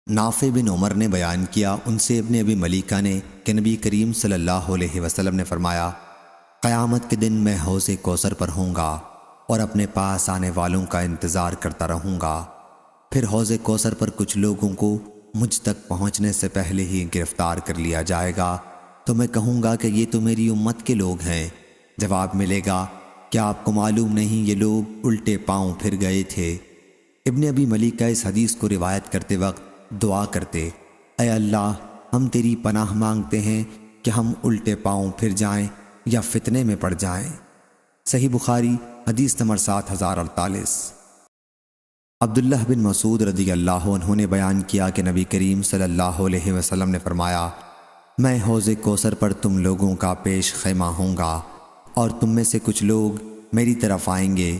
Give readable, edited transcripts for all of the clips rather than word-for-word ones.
نافع بن عمر نے بیان کیا، ان سے ابن ابی ملیکہ نے کہ نبی کریم صلی اللہ علیہ وسلم نے فرمایا، قیامت کے دن میں حوض کوثر پر ہوں گا اور اپنے پاس آنے والوں کا انتظار کرتا رہوں گا۔ پھر حوض کوثر پر کچھ لوگوں کو مجھ تک پہنچنے سے پہلے ہی گرفتار کر لیا جائے گا، تو میں کہوں گا کہ یہ تو میری امت کے لوگ ہیں۔ جواب ملے گا، کیا آپ کو معلوم نہیں یہ لوگ الٹے پاؤں پھر گئے تھے؟ ابن ابی ملیکہ اس حدیث کو روایت کرتے وقت دعا کرتے، اے اللہ، ہم تیری پناہ مانگتے ہیں کہ ہم الٹے پاؤں پھر جائیں یا فتنے میں پڑ جائیں۔ صحیح بخاری حدیث نمبر 7048۔ عبداللہ بن مسعود رضی اللہ عنہ نے بیان کیا کہ نبی کریم صلی اللہ علیہ وسلم نے فرمایا، میں حوض کوثر پر تم لوگوں کا پیش خیمہ ہوں گا اور تم میں سے کچھ لوگ میری طرف آئیں گے۔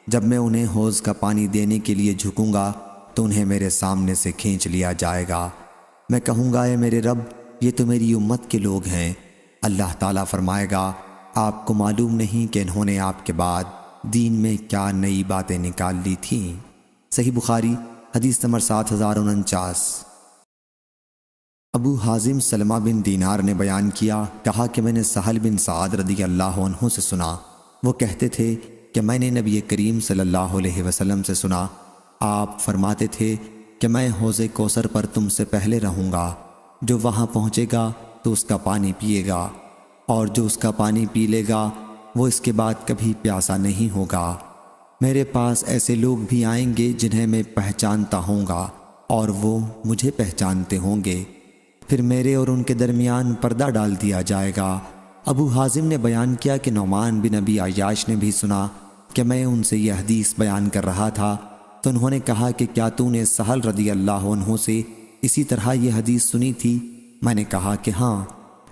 جب میں انہیں حوض کا پانی دینے کے لیے جھکوں گا تو انہیں میرے سامنے سے کھینچ لیا جائے گا۔ میں کہوں گا، اے میرے رب، یہ تو میری امت کے لوگ ہیں۔ اللہ تعالیٰ فرمائے گا، آپ کو معلوم نہیں کہ انہوں نے آپ کے بعد دین میں کیا نئی باتیں نکال لی تھیں۔ صحیح بخاری حدیث نمبر 7049۔ ابو حازم سلمہ بن دینار نے بیان کیا، کہا کہ میں نے سہل بن سعد رضی اللہ عنہ سے سنا، وہ کہتے تھے کہ میں نے نبی کریم صلی اللہ علیہ وسلم سے سنا، آپ فرماتے تھے کہ میں حوض کوثر پر تم سے پہلے رہوں گا، جو وہاں پہنچے گا تو اس کا پانی پیے گا، اور جو اس کا پانی پی لے گا وہ اس کے بعد کبھی پیاسا نہیں ہوگا۔ میرے پاس ایسے لوگ بھی آئیں گے جنہیں میں پہچانتا ہوں گا اور وہ مجھے پہچانتے ہوں گے، پھر میرے اور ان کے درمیان پردہ ڈال دیا جائے گا۔ ابو حازم نے بیان کیا کہ نعمان بن ابی عیاش نے بھی سنا کہ میں ان سے یہ حدیث بیان کر رہا تھا، تو انہوں نے کہا کہ کیا تو نے سہل رضی اللہ عنہ سے اسی طرح یہ حدیث سنی تھی؟ میں نے کہا کہ ہاں۔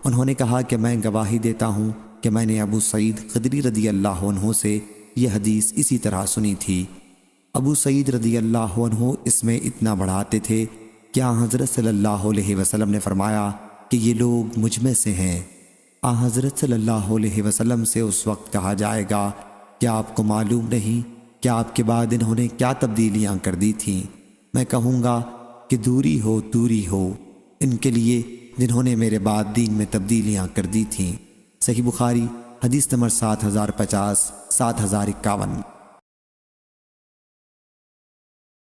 انہوں نے کہا کہ میں گواہی دیتا ہوں کہ میں نے ابو سعید خدری رضی اللہ عنہ سے یہ حدیث اسی طرح سنی تھی۔ ابو سعید رضی اللہ عنہ اس میں اتنا بڑھاتے تھے کہ حضرت صلی اللہ علیہ وسلم نے فرمایا کہ یہ لوگ مجھ میں سے ہیں۔ حضرت صلی اللہ علیہ وسلم سے اس وقت کہا جائے گا، کیا آپ کو معلوم نہیں کہ آپ کے بعد انہوں نے کیا تبدیلیاں کر دی تھیں؟ میں کہوں گا کہ دوری ہو ان کے لیے جنہوں نے میرے بعد دین میں تبدیلیاں کر دی تھیں۔ صحیح بخاری حدیث نمبر 7050 7051۔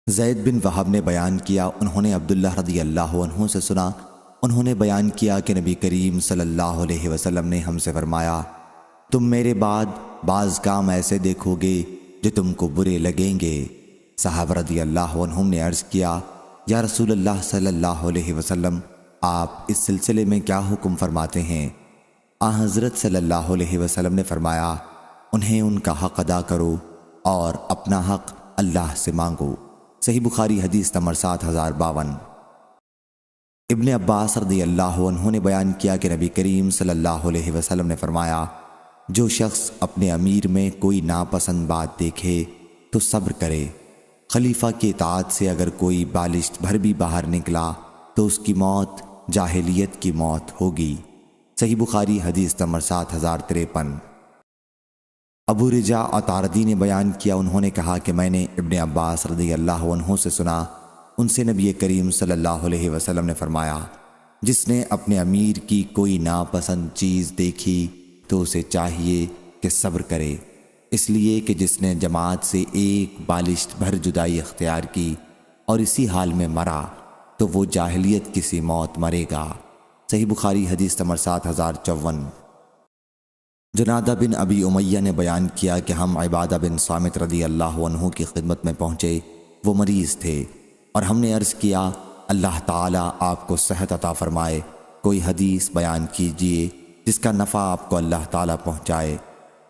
زید بن وہب نے بیان کیا، انہوں نے عبداللہ رضی اللہ عنہ سے سنا، انہوں نے بیان کیا کہ نبی کریم صلی اللہ علیہ وسلم نے ہم سے فرمایا، تم میرے بعد بعض کام ایسے دیکھو گے جو تم کو برے لگیں گے۔ صحابہ رضی اللہ عنہم نے عرض کیا، یا رسول اللہ صلی اللہ علیہ وسلم، آپ اس سلسلے میں کیا حکم فرماتے ہیں؟ حضرت صلی اللہ علیہ وسلم نے فرمایا، انہیں ان کا حق ادا کرو اور اپنا حق اللہ سے مانگو۔ صحیح بخاری حدیث نمبر 7052۔ ابن عباس رضی اللہ عنہ نے بیان کیا کہ نبی کریم صلی اللہ علیہ وسلم نے فرمایا، جو شخص اپنے امیر میں کوئی ناپسند بات دیکھے تو صبر کرے۔ خلیفہ کی اطاعت سے اگر کوئی بالشت بھر بھی باہر نکلا تو اس کی موت جاہلیت کی موت ہوگی۔ صحیح بخاری حدیث نمبر 7053۔ ابو رجاء عطاردی نے بیان کیا، انہوں نے کہا کہ میں نے ابن عباس رضی اللہ عنہ سے سنا، ان سے نبی کریم صلی اللہ علیہ وسلم نے فرمایا، جس نے اپنے امیر کی کوئی ناپسند چیز دیکھی تو اسے چاہیے کہ صبر کرے، اس لیے کہ جس نے جماعت سے ایک بالشت بھر جدائی اختیار کی اور اسی حال میں مرا تو وہ جاہلیت کی سی موت مرے گا۔ صحیح بخاری حدیث نمبر 7054۔ جنادہ بن ابی امیہ نے بیان کیا کہ ہم عبادہ بن صامت رضی اللہ عنہ کی خدمت میں پہنچے، وہ مریض تھے، اور ہم نے عرض کیا، اللہ تعالیٰ آپ کو صحت عطا فرمائے، کوئی حدیث بیان کیجئے جس کا نفع آپ کو اللہ تعالیٰ پہنچائے۔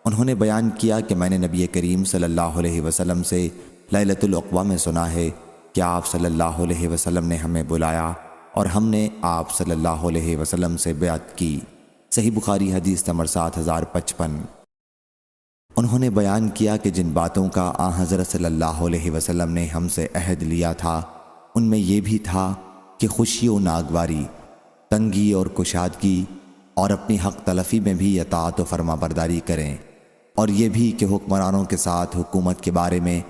انہوں نے بیان کیا کہ میں نے نبی کریم صلی اللہ علیہ وسلم سے لیلۃ العقبہ میں سنا ہے کہ آپ صلی اللہ علیہ وسلم نے ہمیں بلایا اور ہم نے آپ صلی اللہ علیہ وسلم سے بیعت کی۔ صحیح بخاری حدیث نمبر 7055۔ انہوں نے بیان کیا کہ جن باتوں کا حضرت صلی اللہ علیہ وسلم نے ہم سے عہد لیا تھا ان میں یہ بھی تھا کہ خوشی و ناگواری، تنگی اور کشادگی، اور اپنی حق تلفی میں بھی اطاعت و فرما برداری کریں، اور یہ بھی کہ حکمرانوں کے ساتھ حکومت کے بارے میں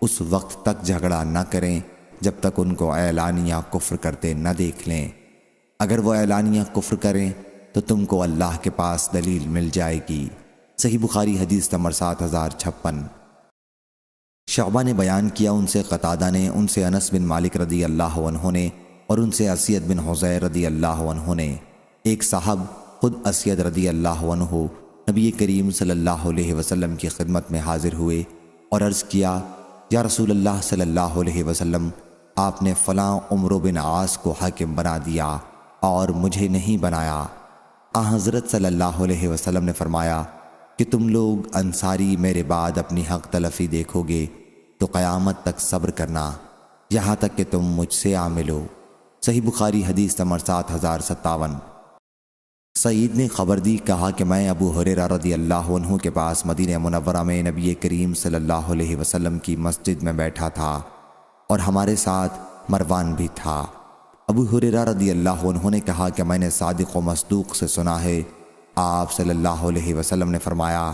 اس وقت تک جھگڑا نہ کریں جب تک ان کو اعلانیہ کفر کرتے نہ دیکھ لیں۔ اگر وہ اعلانیہ کفر کریں تو تم کو اللہ کے پاس دلیل مل جائے گی۔ صحیح بخاری حدیث نمبر 7056۔ شعبہ نے بیان کیا، ان سے قتادہ نے، ان سے انس بن مالک رضی اللہ عنہ نے، اور ان سے اسید بن حضیر رضی اللہ عنہ نے۔ ایک صاحب خود اسید رضی اللہ عنہ نبی کریم صلی اللہ علیہ وسلم کی خدمت میں حاضر ہوئے اور عرض کیا، یا رسول اللہ صلی اللہ علیہ وسلم، آپ نے فلاں عمرو بن عاص کو حاکم بنا دیا اور مجھے نہیں بنایا۔ حضرت صلی اللہ علیہ وسلم نے فرمایا کہ تم لوگ انصاری میرے بعد اپنی حق تلفی دیکھو گے تو قیامت تک صبر کرنا، یہاں تک کہ تم مجھ سے آ ملو۔ صحیح بخاری حدیث نمبر 7057۔ سعید نے خبر دی، کہا کہ میں ابو ہریرہ رضی اللہ عنہ کے پاس مدینہ منورہ میں نبی کریم صلی اللہ علیہ وسلم کی مسجد میں بیٹھا تھا اور ہمارے ساتھ مروان بھی تھا۔ ابو ہریرہ رضی اللہ عنہ نے کہا کہ میں نے صادق و مصدوق سے سنا ہے، آپ صلی اللہ علیہ وسلم نے فرمایا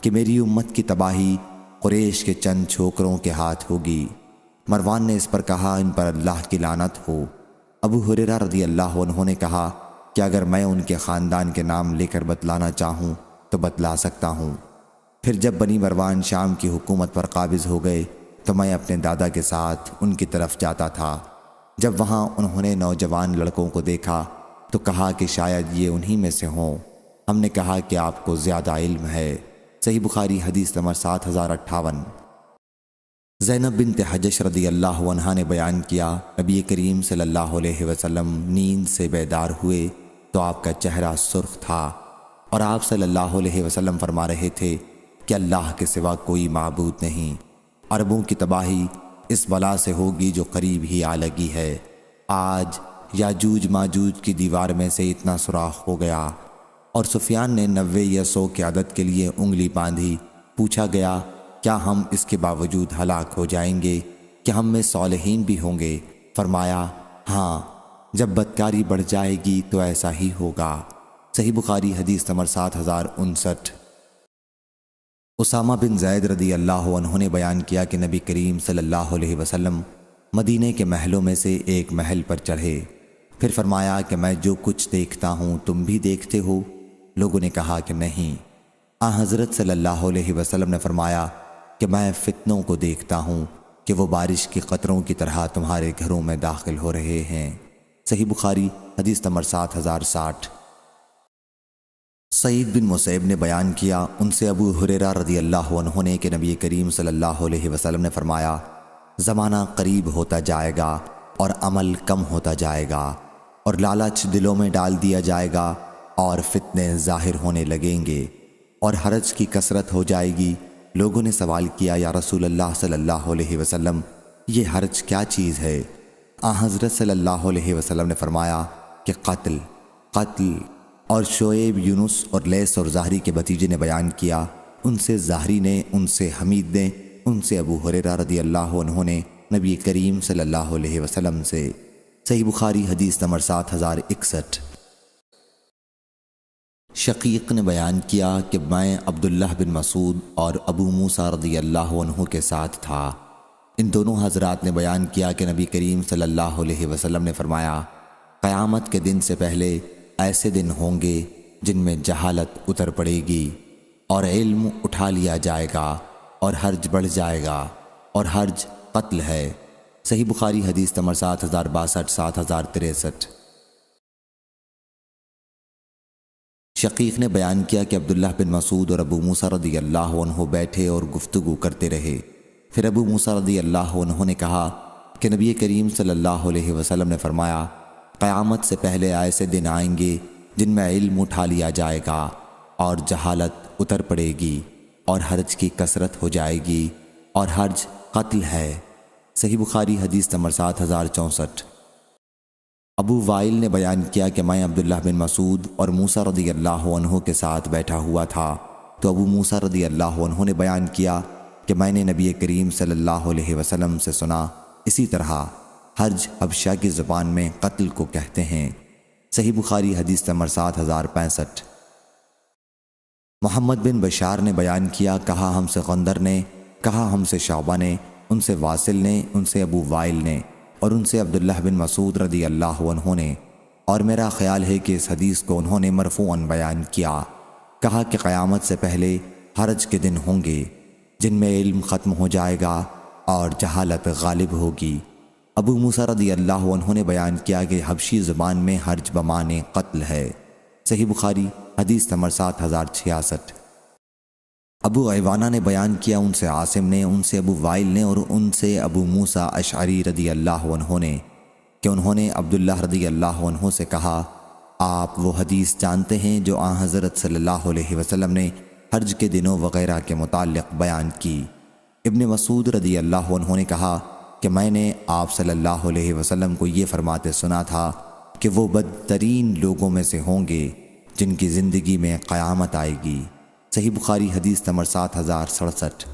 کہ میری امت کی تباہی قریش کے چند چھوکروں کے ہاتھ ہوگی۔ مروان نے اس پر کہا، ان پر اللہ کی لعنت ہو۔ ابو ہریرہ رضی اللہ عنہ نے کہا کہ اگر میں ان کے خاندان کے نام لے کر بتلانا چاہوں تو بتلا سکتا ہوں۔ پھر جب بنی مروان شام کی حکومت پر قابض ہو گئے تو میں اپنے دادا کے ساتھ ان کی طرف جاتا تھا۔ جب وہاں انہوں نے نوجوان لڑکوں کو دیکھا تو کہا کہ شاید یہ انہی میں سے ہوں۔ ہم نے کہا کہ آپ کو زیادہ علم ہے۔ صحیح بخاری حدیث نمبر 7058۔ زینب بنت حجش رضی اللہ عنہا نے بیان کیا، نبی کریم صلی اللہ علیہ وسلم نیند سے بیدار ہوئے تو آپ کا چہرہ سرخ تھا اور آپ صلی اللہ علیہ وسلم فرما رہے تھے کہ اللہ کے سوا کوئی معبود نہیں، عربوں کی تباہی اس بلا سے ہوگی جو قریب ہی آ لگی ہے۔ آج یاجوج ماجوج کی دیوار میں سے اتنا سوراخ ہو گیا، اور سفیان نے 90 یا 100 کے عدد کے لیے انگلی باندھی۔ پوچھا گیا، کیا ہم اس کے باوجود ہلاک ہو جائیں گے کہ ہم میں صالحین بھی ہوں گے؟ فرمایا، ہاں، جب بدکاری بڑھ جائے گی تو ایسا ہی ہوگا۔ صحیح بخاری حدیث نمبر 7059۔ اسامہ بن زید رضی اللہ عنہ نے بیان کیا کہ نبی کریم صلی اللہ علیہ وسلم مدینے کے محلوں میں سے ایک محل پر چڑھے، پھر فرمایا کہ میں جو کچھ دیکھتا ہوں تم بھی دیکھتے ہو؟ لوگوں نے کہا کہ نہیں۔ حضرت صلی اللہ علیہ وسلم نے فرمایا کہ میں فتنوں کو دیکھتا ہوں کہ وہ بارش کے قطروں کی طرح تمہارے گھروں میں داخل ہو رہے ہیں۔ صحیح بخاری حدیث نمبر 7060۔ سعید بن مسیب نے بیان کیا، ان سے ابو ہریرہ رضی اللہ عنہ نے کہ نبی کریم صلی اللہ علیہ وسلم نے فرمایا، زمانہ قریب ہوتا جائے گا اور عمل کم ہوتا جائے گا، اور لالچ دلوں میں ڈال دیا جائے گا، اور فتنے ظاہر ہونے لگیں گے، اور حرج کی کثرت ہو جائے گی۔ لوگوں نے سوال کیا، یا رسول اللہ صلی اللہ علیہ وسلم، یہ حرج کیا چیز ہے؟ حضرت صلی اللہ علیہ وسلم نے فرمایا کہ قتل۔ اور شعیب، یونس اور لیث اور زہری کے بھتیجے نے بیان کیا، ان سے زہری نے، ان سے حمید نے، ان سے ابو ہریرہ رضی اللہ عنہ نے نبی کریم صلی اللہ علیہ وسلم سے۔ صحیح بخاری حدیث نمبر 7061۔ شقیق نے بیان کیا کہ میں عبداللہ بن مسعود اور ابو موسیٰ رضی اللہ عنہ کے ساتھ تھا۔ ان دونوں حضرات نے بیان کیا کہ نبی کریم صلی اللہ علیہ وسلم نے فرمایا، قیامت کے دن سے پہلے ایسے دن ہوں گے جن میں جہالت اتر پڑے گی اور علم اٹھا لیا جائے گا اور حرج بڑھ جائے گا، اور حرج قتل ہے۔ صحیح بخاری حدیث نمبر 7062 7063۔ شقیق نے بیان کیا کہ عبداللہ بن مسعود اور ابو موسیٰ رضی اللہ عنہ بیٹھے اور گفتگو کرتے رہے۔ پھر ابو موسیٰ رضی اللہ عنہ نے کہا کہ نبی کریم صلی اللہ علیہ وسلم نے فرمایا، قیامت سے پہلے ایسے دن آئیں گے جن میں علم اٹھا لیا جائے گا اور جہالت اتر پڑے گی اور حرج کی کثرت ہو جائے گی، اور حرج قتل ہے۔ صحیح بخاری حدیث نمبر 7064۔ ابو وائل نے بیان کیا کہ میں عبداللہ بن مسعود اور موسیٰ رضی اللہ عنہ کے ساتھ بیٹھا ہوا تھا، تو ابو موسیٰ رضی اللہ عنہ نے بیان کیا کہ میں نے نبی کریم صلی اللہ علیہ وسلم سے سنا، اسی طرح حرج حبشہ کی زبان میں قتل کو کہتے ہیں۔ صحیح بخاری حدیث نمبر 7065۔ محمد بن بشار نے بیان کیا، کہا ہم سے غندر نے، کہا ہم سے شعبہ نے، ان سے واصل نے، ان سے ابو وائل نے، اور ان سے عبداللہ بن مسعود رضی اللہ عنہ نے، اور میرا خیال ہے کہ اس حدیث کو انہوں نے مرفوعاً بیان کیا، کہا کہ قیامت سے پہلے حرج کے دن ہوں گے جن میں علم ختم ہو جائے گا اور جہالت غالب ہوگی۔ ابو موسیٰ رضی اللہ عنہ نے بیان کیا کہ حبشی زبان میں حرج بمعنی قتل ہے۔ صحیح بخاری حدیث نمبر 7066۔ ابو عوانہ نے بیان کیا، ان سے عاصم نے، ان سے ابو وائل نے، اور ان سے ابو موسیٰ اشعری رضی اللہ عنہ نے کہ انہوں نے عبداللہ رضی اللہ عنہ سے کہا، آپ وہ حدیث جانتے ہیں جو آن حضرت صلی اللہ علیہ وسلم نے حج کے دنوں وغیرہ کے متعلق بیان کی؟ ابن مسعود رضی اللہ عنہ نے کہا کہ میں نے آپ صلی اللہ علیہ وسلم کو یہ فرماتے سنا تھا کہ وہ بدترین لوگوں میں سے ہوں گے جن کی زندگی میں قیامت آئے گی۔ صحیح بخاری حدیث نمبر 7067۔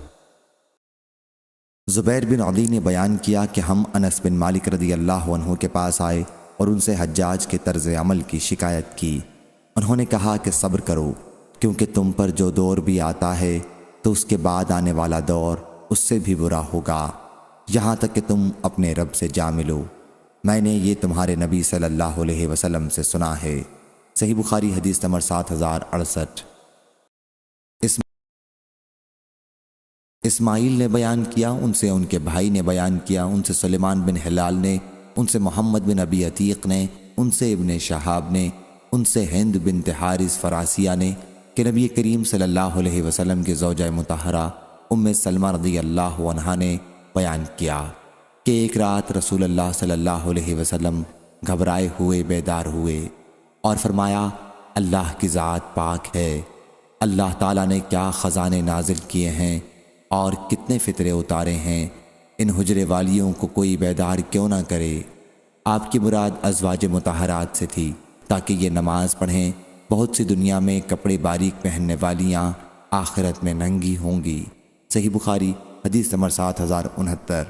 زبیر بن علی نے بیان کیا کہ ہم انس بن مالک رضی اللہ عنہ کے پاس آئے اور ان سے حجاج کے طرز عمل کی شکایت کی۔ انہوں نے کہا کہ صبر کرو، کیونکہ تم پر جو دور بھی آتا ہے تو اس کے بعد آنے والا دور اس سے بھی برا ہوگا، یہاں تک کہ تم اپنے رب سے جا ملو۔ میں نے یہ تمہارے نبی صلی اللہ علیہ وسلم سے سنا ہے۔ صحیح بخاری حدیث نمبر 7068۔ اسماعیل نے بیان کیا، ان سے ان کے بھائی نے بیان کیا، ان سے سلیمان بن ہلال نے، ان سے محمد بن ابی عتیق نے، ان سے ابن شہاب نے، ان سے ہند بنت حارث فراسیہ نے کہ نبی کریم صلی اللہ علیہ وسلم کی زوجہ مطہرہ ام سلمہ رضی اللہ عنہا نے بیان کیا کہ ایک رات رسول اللہ صلی اللہ علیہ وسلم گھبرائے ہوئے بیدار ہوئے اور فرمایا، اللہ کی ذات پاک ہے، اللہ تعالیٰ نے کیا خزانے نازل کیے ہیں اور کتنے فطرے اتارے ہیں، ان حجرے والیوں کو کوئی بیدار کیوں نہ کرے۔ آپ کی مراد ازواج مطہرات سے تھی تاکہ یہ نماز پڑھیں۔ بہت سی دنیا میں کپڑے باریک پہننے والیاں آخرت میں ننگی ہوں گی۔ صحیح بخاری حدیث نمبر 7069۔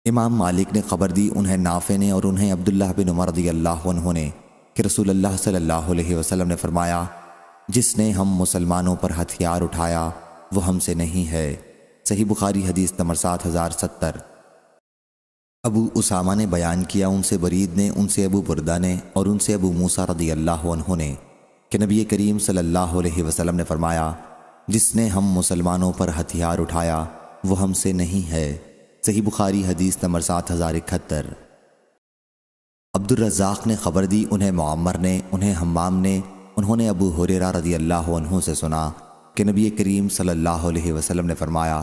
امام مالک نے خبر دی، انہیں نافع نے اور انہیں عبداللہ بن عمر رضی اللہ عنہ نے کہ رسول اللہ صلی اللہ علیہ وسلم نے فرمایا، جس نے ہم مسلمانوں پر ہتھیار اٹھایا وہ ہم سے نہیں ہے۔ صحیح بخاری حدیث نمبر 7070۔ ابو اسامہ نے بیان کیا، ان سے برید نے، ان سے ابو بردہ نے اور ان سے ابو موسیٰ رضی اللہ عنہ نے کہ نبی کریم صلی اللہ علیہ وسلم نے فرمایا، جس نے ہم مسلمانوں پر ہتھیار اٹھایا وہ ہم سے نہیں ہے۔ صحیح بخاری حدیث نمبر 7071۔ عبد الرزاق نے خبر دی، انہیں معمر نے، انہیں حمام نے، انہوں نے ابو ہریرہ رضی اللہ عنہ سے سنا کہ نبی کریم صلی اللہ علیہ وسلم نے فرمایا،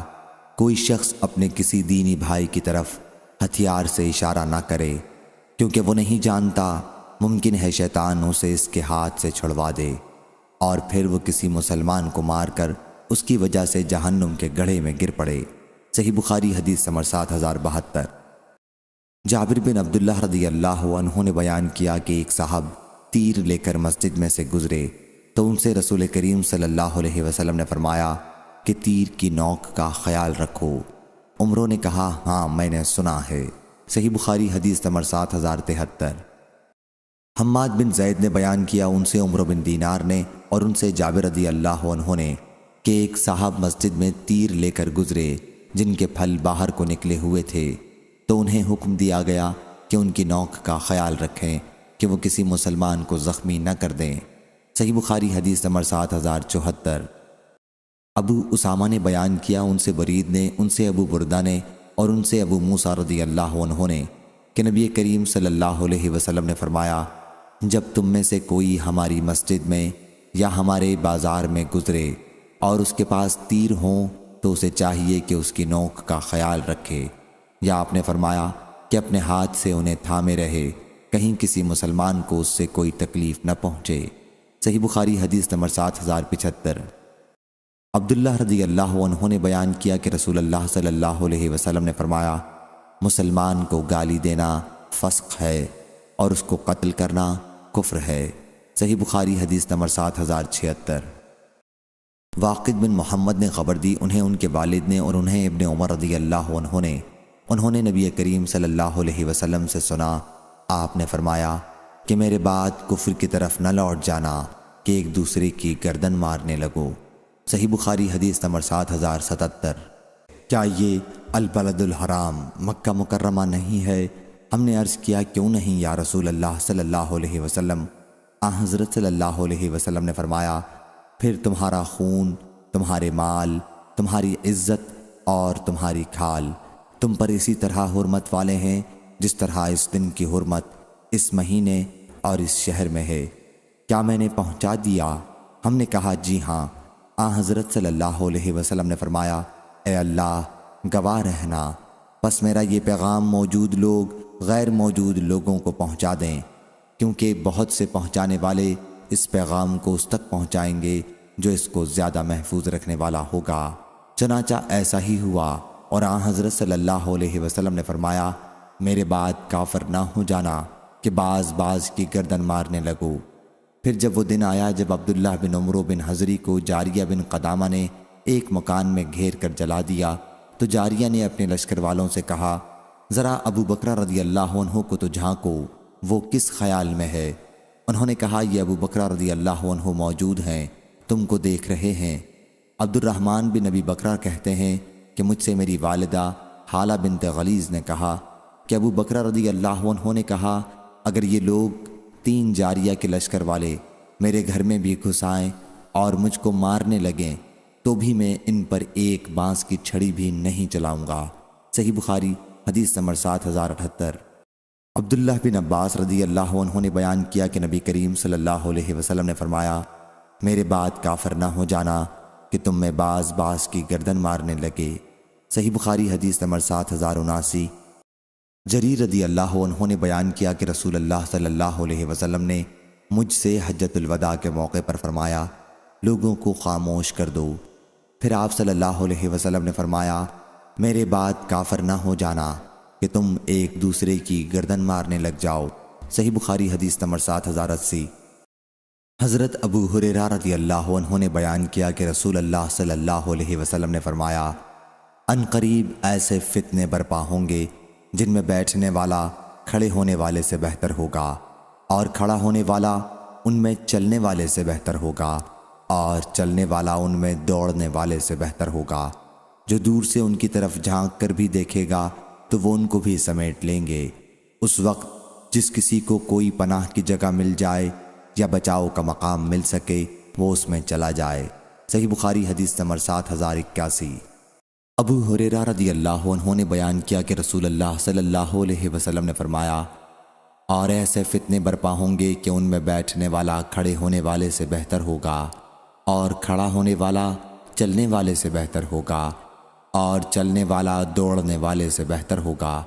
کوئی شخص اپنے کسی دینی بھائی کی طرف ہتھیار سے اشارہ نہ کرے، کیونکہ وہ نہیں جانتا، ممکن ہے شیطان اسے اس کے ہاتھ سے چھڑوا دے اور پھر وہ کسی مسلمان کو مار کر اس کی وجہ سے جہنم کے گڑھے میں گر پڑے۔ صحیح بخاری حدیث نمبر 7072۔ جابر بن عبداللہ رضی اللہ عنہ نے بیان کیا کہ ایک صاحب تیر لے کر مسجد میں سے گزرے تو ان سے رسول کریم صلی اللہ علیہ وسلم نے فرمایا کہ تیر کی نوک کا خیال رکھو۔ عمروں نے کہا، ہاں میں نے سنا ہے۔ صحیح بخاری حدیث نمبر 7073۔ حماد بن زید نے بیان کیا، ان سے عمرو بن دینار نے اور ان سے جابر رضی اللہ عنہ نے کہ ایک صاحب مسجد میں تیر لے کر گزرے جن کے پھل باہر کو نکلے ہوئے تھے، تو انہیں حکم دیا گیا کہ ان کی نوک کا خیال رکھیں کہ وہ کسی مسلمان کو زخمی نہ کر دیں۔ صحیح بخاری حدیث نمبر 7074۔ ابو اسامہ نے بیان کیا، ان سے برید نے، ان سے ابو بردہ نے اور ان سے ابو موسیٰ رضی اللہ عنہ نے کہ نبی کریم صلی اللہ علیہ وسلم نے فرمایا، جب تم میں سے کوئی ہماری مسجد میں یا ہمارے بازار میں گزرے اور اس کے پاس تیر ہوں تو اسے چاہیے کہ اس کی نوک کا خیال رکھے، یا آپ نے فرمایا کہ اپنے ہاتھ سے انہیں تھامے رہے، کہیں کسی مسلمان کو اس سے کوئی تکلیف نہ پہنچے۔ صحیح بخاری حدیث نمبر 7075۔ عبداللہ رضی اللہ عنہ نے بیان کیا کہ رسول اللہ صلی اللہ علیہ وسلم نے فرمایا، مسلمان کو گالی دینا فسق ہے اور اس کو قتل کرنا کفر ہے۔ صحیح بخاری حدیث نمبر 7076۔ واقد بن محمد نے خبر دی، انہیں ان کے والد نے اور انہیں ابن عمر رضی اللہ عنہ نے، انہوں نے نبی کریم صلی اللہ علیہ وسلم سے سنا، آپ نے فرمایا کہ میرے بعد کفر کی طرف نہ لوٹ جانا کہ ایک دوسرے کی گردن مارنے لگو۔ صحیح بخاری حدیث نمبر 7077۔ کیا یہ البلد الحرام مکہ مکرمہ نہیں ہے؟ ہم نے عرض کیا کیوں نہیں یا رسول اللہ صلی اللہ علیہ وسلم؟ حضرت صلی اللہ علیہ وسلم نے فرمایا پھر تمہارا خون، تمہارے مال، تمہاری عزت اور تمہاری کھال تم پر اسی طرح حرمت والے ہیں جس طرح اس دن کی حرمت اس مہینے اور اس شہر میں ہے۔ کیا میں نے پہنچا دیا؟ ہم نے کہا جی ہاں۔ حضرت صلی اللہ علیہ وسلم نے فرمایا اے اللہ گواہ رہنا، پس میرا یہ پیغام موجود لوگ غیر موجود لوگوں کو پہنچا دیں، کیونکہ بہت سے پہنچانے والے اس پیغام کو اس تک پہنچائیں گے جو اس کو زیادہ محفوظ رکھنے والا ہوگا۔ چنانچہ ایسا ہی ہوا، اور حضرت صلی اللہ علیہ وسلم نے فرمایا میرے بعد کافر نہ ہو جانا کہ بعض کی گردن مارنے لگو۔ پھر جب وہ دن آیا جب عبداللہ بن عمرو بن حضری کو جاریہ بن قدامہ نے ایک مکان میں گھیر کر جلا دیا، تو جاریہ نے اپنے لشکر والوں سے کہا ذرا ابو بکر رضی اللہ عنہ کو تو جھانکو، وہ کس خیال میں ہے؟ انہوں نے کہا یہ ابو بکر رضی اللہ عنہ موجود ہیں، تم کو دیکھ رہے ہیں۔ عبد الرحمن بن ابی بکر کہتے ہیں کہ مجھ سے میری والدہ حالہ بنت غلیظ نے کہا کہ ابو بکر رضی اللہ عنہ نے کہا اگر یہ لوگ 3 جاریہ کے لشکر والے میرے گھر میں بھی گھس آئیں اور مجھ کو مارنے لگیں تو بھی میں ان پر ایک بانس کی چھڑی بھی نہیں چلاؤں گا۔ صحیح بخاری حدیث نمبر 7078۔ عبداللہ بن عباس رضی اللہ عنہ نے بیان کیا کہ نبی کریم صلی اللہ علیہ وسلم نے فرمایا میرے بعد کافر نہ ہو جانا کہ تم میں بعض کی گردن مارنے لگے۔ صحیح بخاری حدیث نمبر 7079۔ جریر رضی اللہ عنہ نے بیان کیا کہ رسول اللہ صلی اللہ علیہ وسلم نے مجھ سے حجۃ الوداع کے موقع پر فرمایا لوگوں کو خاموش کر دو۔ پھر آپ صلی اللہ علیہ وسلم نے فرمایا میرے بعد کافر نہ ہو جانا کہ تم ایک دوسرے کی گردن مارنے لگ جاؤ۔ صحیح بخاری حدیث نمبر 7080۔ حضرت ابو ہریرہ رضی اللہ عنہ نے بیان کیا کہ رسول اللہ صلی اللہ علیہ وسلم نے فرمایا ان قریب ایسے فتنے برپا ہوں گے جن میں بیٹھنے والا کھڑے ہونے والے سے بہتر ہوگا، اور کھڑا ہونے والا ان میں چلنے والے سے بہتر ہوگا، اور چلنے والا ان میں دوڑنے والے سے بہتر ہوگا۔ جو دور سے ان کی طرف جھانک کر بھی دیکھے گا تو وہ ان کو بھی سمیٹ لیں گے۔ اس وقت جس کسی کو کوئی پناہ کی جگہ مل جائے یا بچاؤ کا مقام مل سکے وہ اس میں چلا جائے۔ صحیح بخاری حدیث نمبر 7081۔ ابو ہریرہ رضی اللہ عنہ نے بیان کیا کہ رسول اللہ صلی اللہ علیہ وسلم نے فرمایا اور ایسے فتنے برپا ہوں گے کہ ان میں بیٹھنے والا کھڑے ہونے والے سے بہتر ہوگا، اور کھڑا ہونے والا چلنے والے سے بہتر ہوگا، اور چلنے والا دوڑنے والے سے بہتر ہوگا۔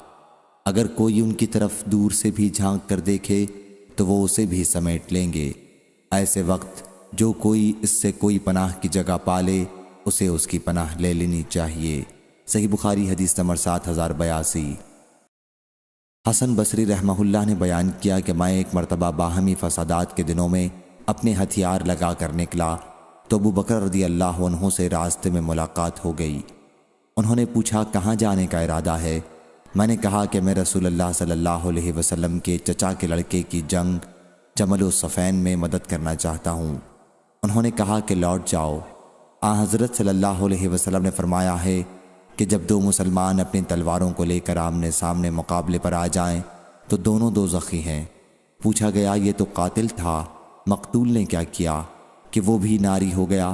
اگر کوئی ان کی طرف دور سے بھی جھانک کر دیکھے تو وہ اسے بھی سمیٹ لیں گے۔ ایسے وقت جو کوئی اس سے کوئی پناہ کی جگہ پالے اسے اس کی پناہ لے لینی چاہیے۔ صحیح بخاری حدیث نمبر 7082۔ حسن بصری رحمہ اللہ نے بیان کیا کہ میں ایک مرتبہ باہمی فسادات کے دنوں میں اپنے ہتھیار لگا کر نکلا تو ابو بکر رضی اللہ عنہ سے راستے میں ملاقات ہو گئی۔ انہوں نے پوچھا کہاں جانے کا ارادہ ہے؟ میں نے کہا کہ میں رسول اللہ صلی اللہ علیہ وسلم کے چچا کے لڑکے کی جنگ جمل الصفین میں مدد کرنا چاہتا ہوں۔ انہوں نے کہا کہ لوٹ جاؤ۔ حضرت صلی اللہ علیہ وسلم نے فرمایا ہے کہ جب 2 مسلمان اپنی تلواروں کو لے کر آمنے سامنے مقابلے پر آ جائیں تو دونوں دوزخی ہیں۔ پوچھا گیا یہ تو قاتل تھا، مقتول نے کیا کیا کہ وہ بھی ناری ہو گیا؟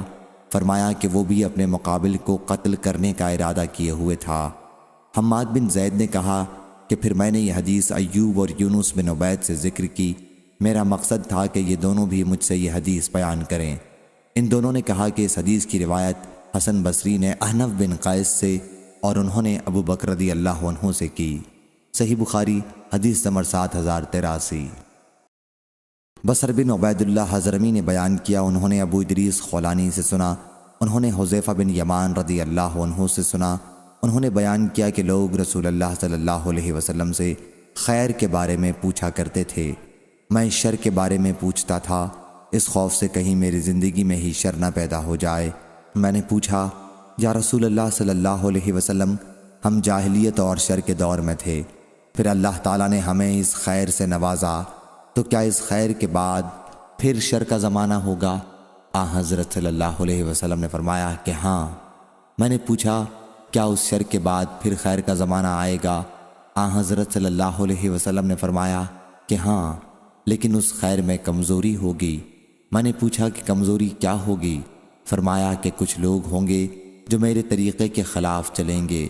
فرمایا کہ وہ بھی اپنے مقابل کو قتل کرنے کا ارادہ کیے ہوئے تھا۔ حماد بن زید نے کہا کہ پھر میں نے یہ حدیث ایوب اور یونس بن عبید سے ذکر کی، میرا مقصد تھا کہ یہ دونوں بھی مجھ سے یہ حدیث بیان کریں۔ ان دونوں نے کہا کہ اس حدیث کی روایت حسن بصری نے احنف بن قیس سے اور انہوں نے ابو بکر رضی اللہ عنہ سے کی۔ صحیح بخاری حدیث نمبر 7083۔ بصر بن عبید اللہ حضرمی نے بیان کیا انہوں نے ابو ادریس خولانی سے سنا، انہوں نے حذیفہ بن یمان رضی اللہ عنہ سے سنا، انہوں نے بیان کیا کہ لوگ رسول اللہ صلی اللہ علیہ وسلم سے خیر کے بارے میں پوچھا کرتے تھے، میں شر کے بارے میں پوچھتا تھا اس خوف سے کہیں میری زندگی میں ہی شر نہ پیدا ہو جائے۔ میں نے پوچھا یا رسول اللہ صلی اللہ علیہ وسلم ہم جاہلیت اور شر کے دور میں تھے، پھر اللہ تعالیٰ نے ہمیں اس خیر سے نوازا، تو کیا اس خیر کے بعد پھر شر کا زمانہ ہوگا؟ حضرت صلی اللہ علیہ وسلم نے فرمایا کہ ہاں۔ میں نے پوچھا کیا اس شر کے بعد پھر خیر کا زمانہ آئے گا؟ حضرت صلی اللہ علیہ وسلم نے فرمایا کہ ہاں، لیکن اس خیر میں کمزوری ہوگی۔ میں نے پوچھا کہ کمزوری کیا ہوگی؟ فرمایا کہ کچھ لوگ ہوں گے جو میرے طریقے کے خلاف چلیں گے،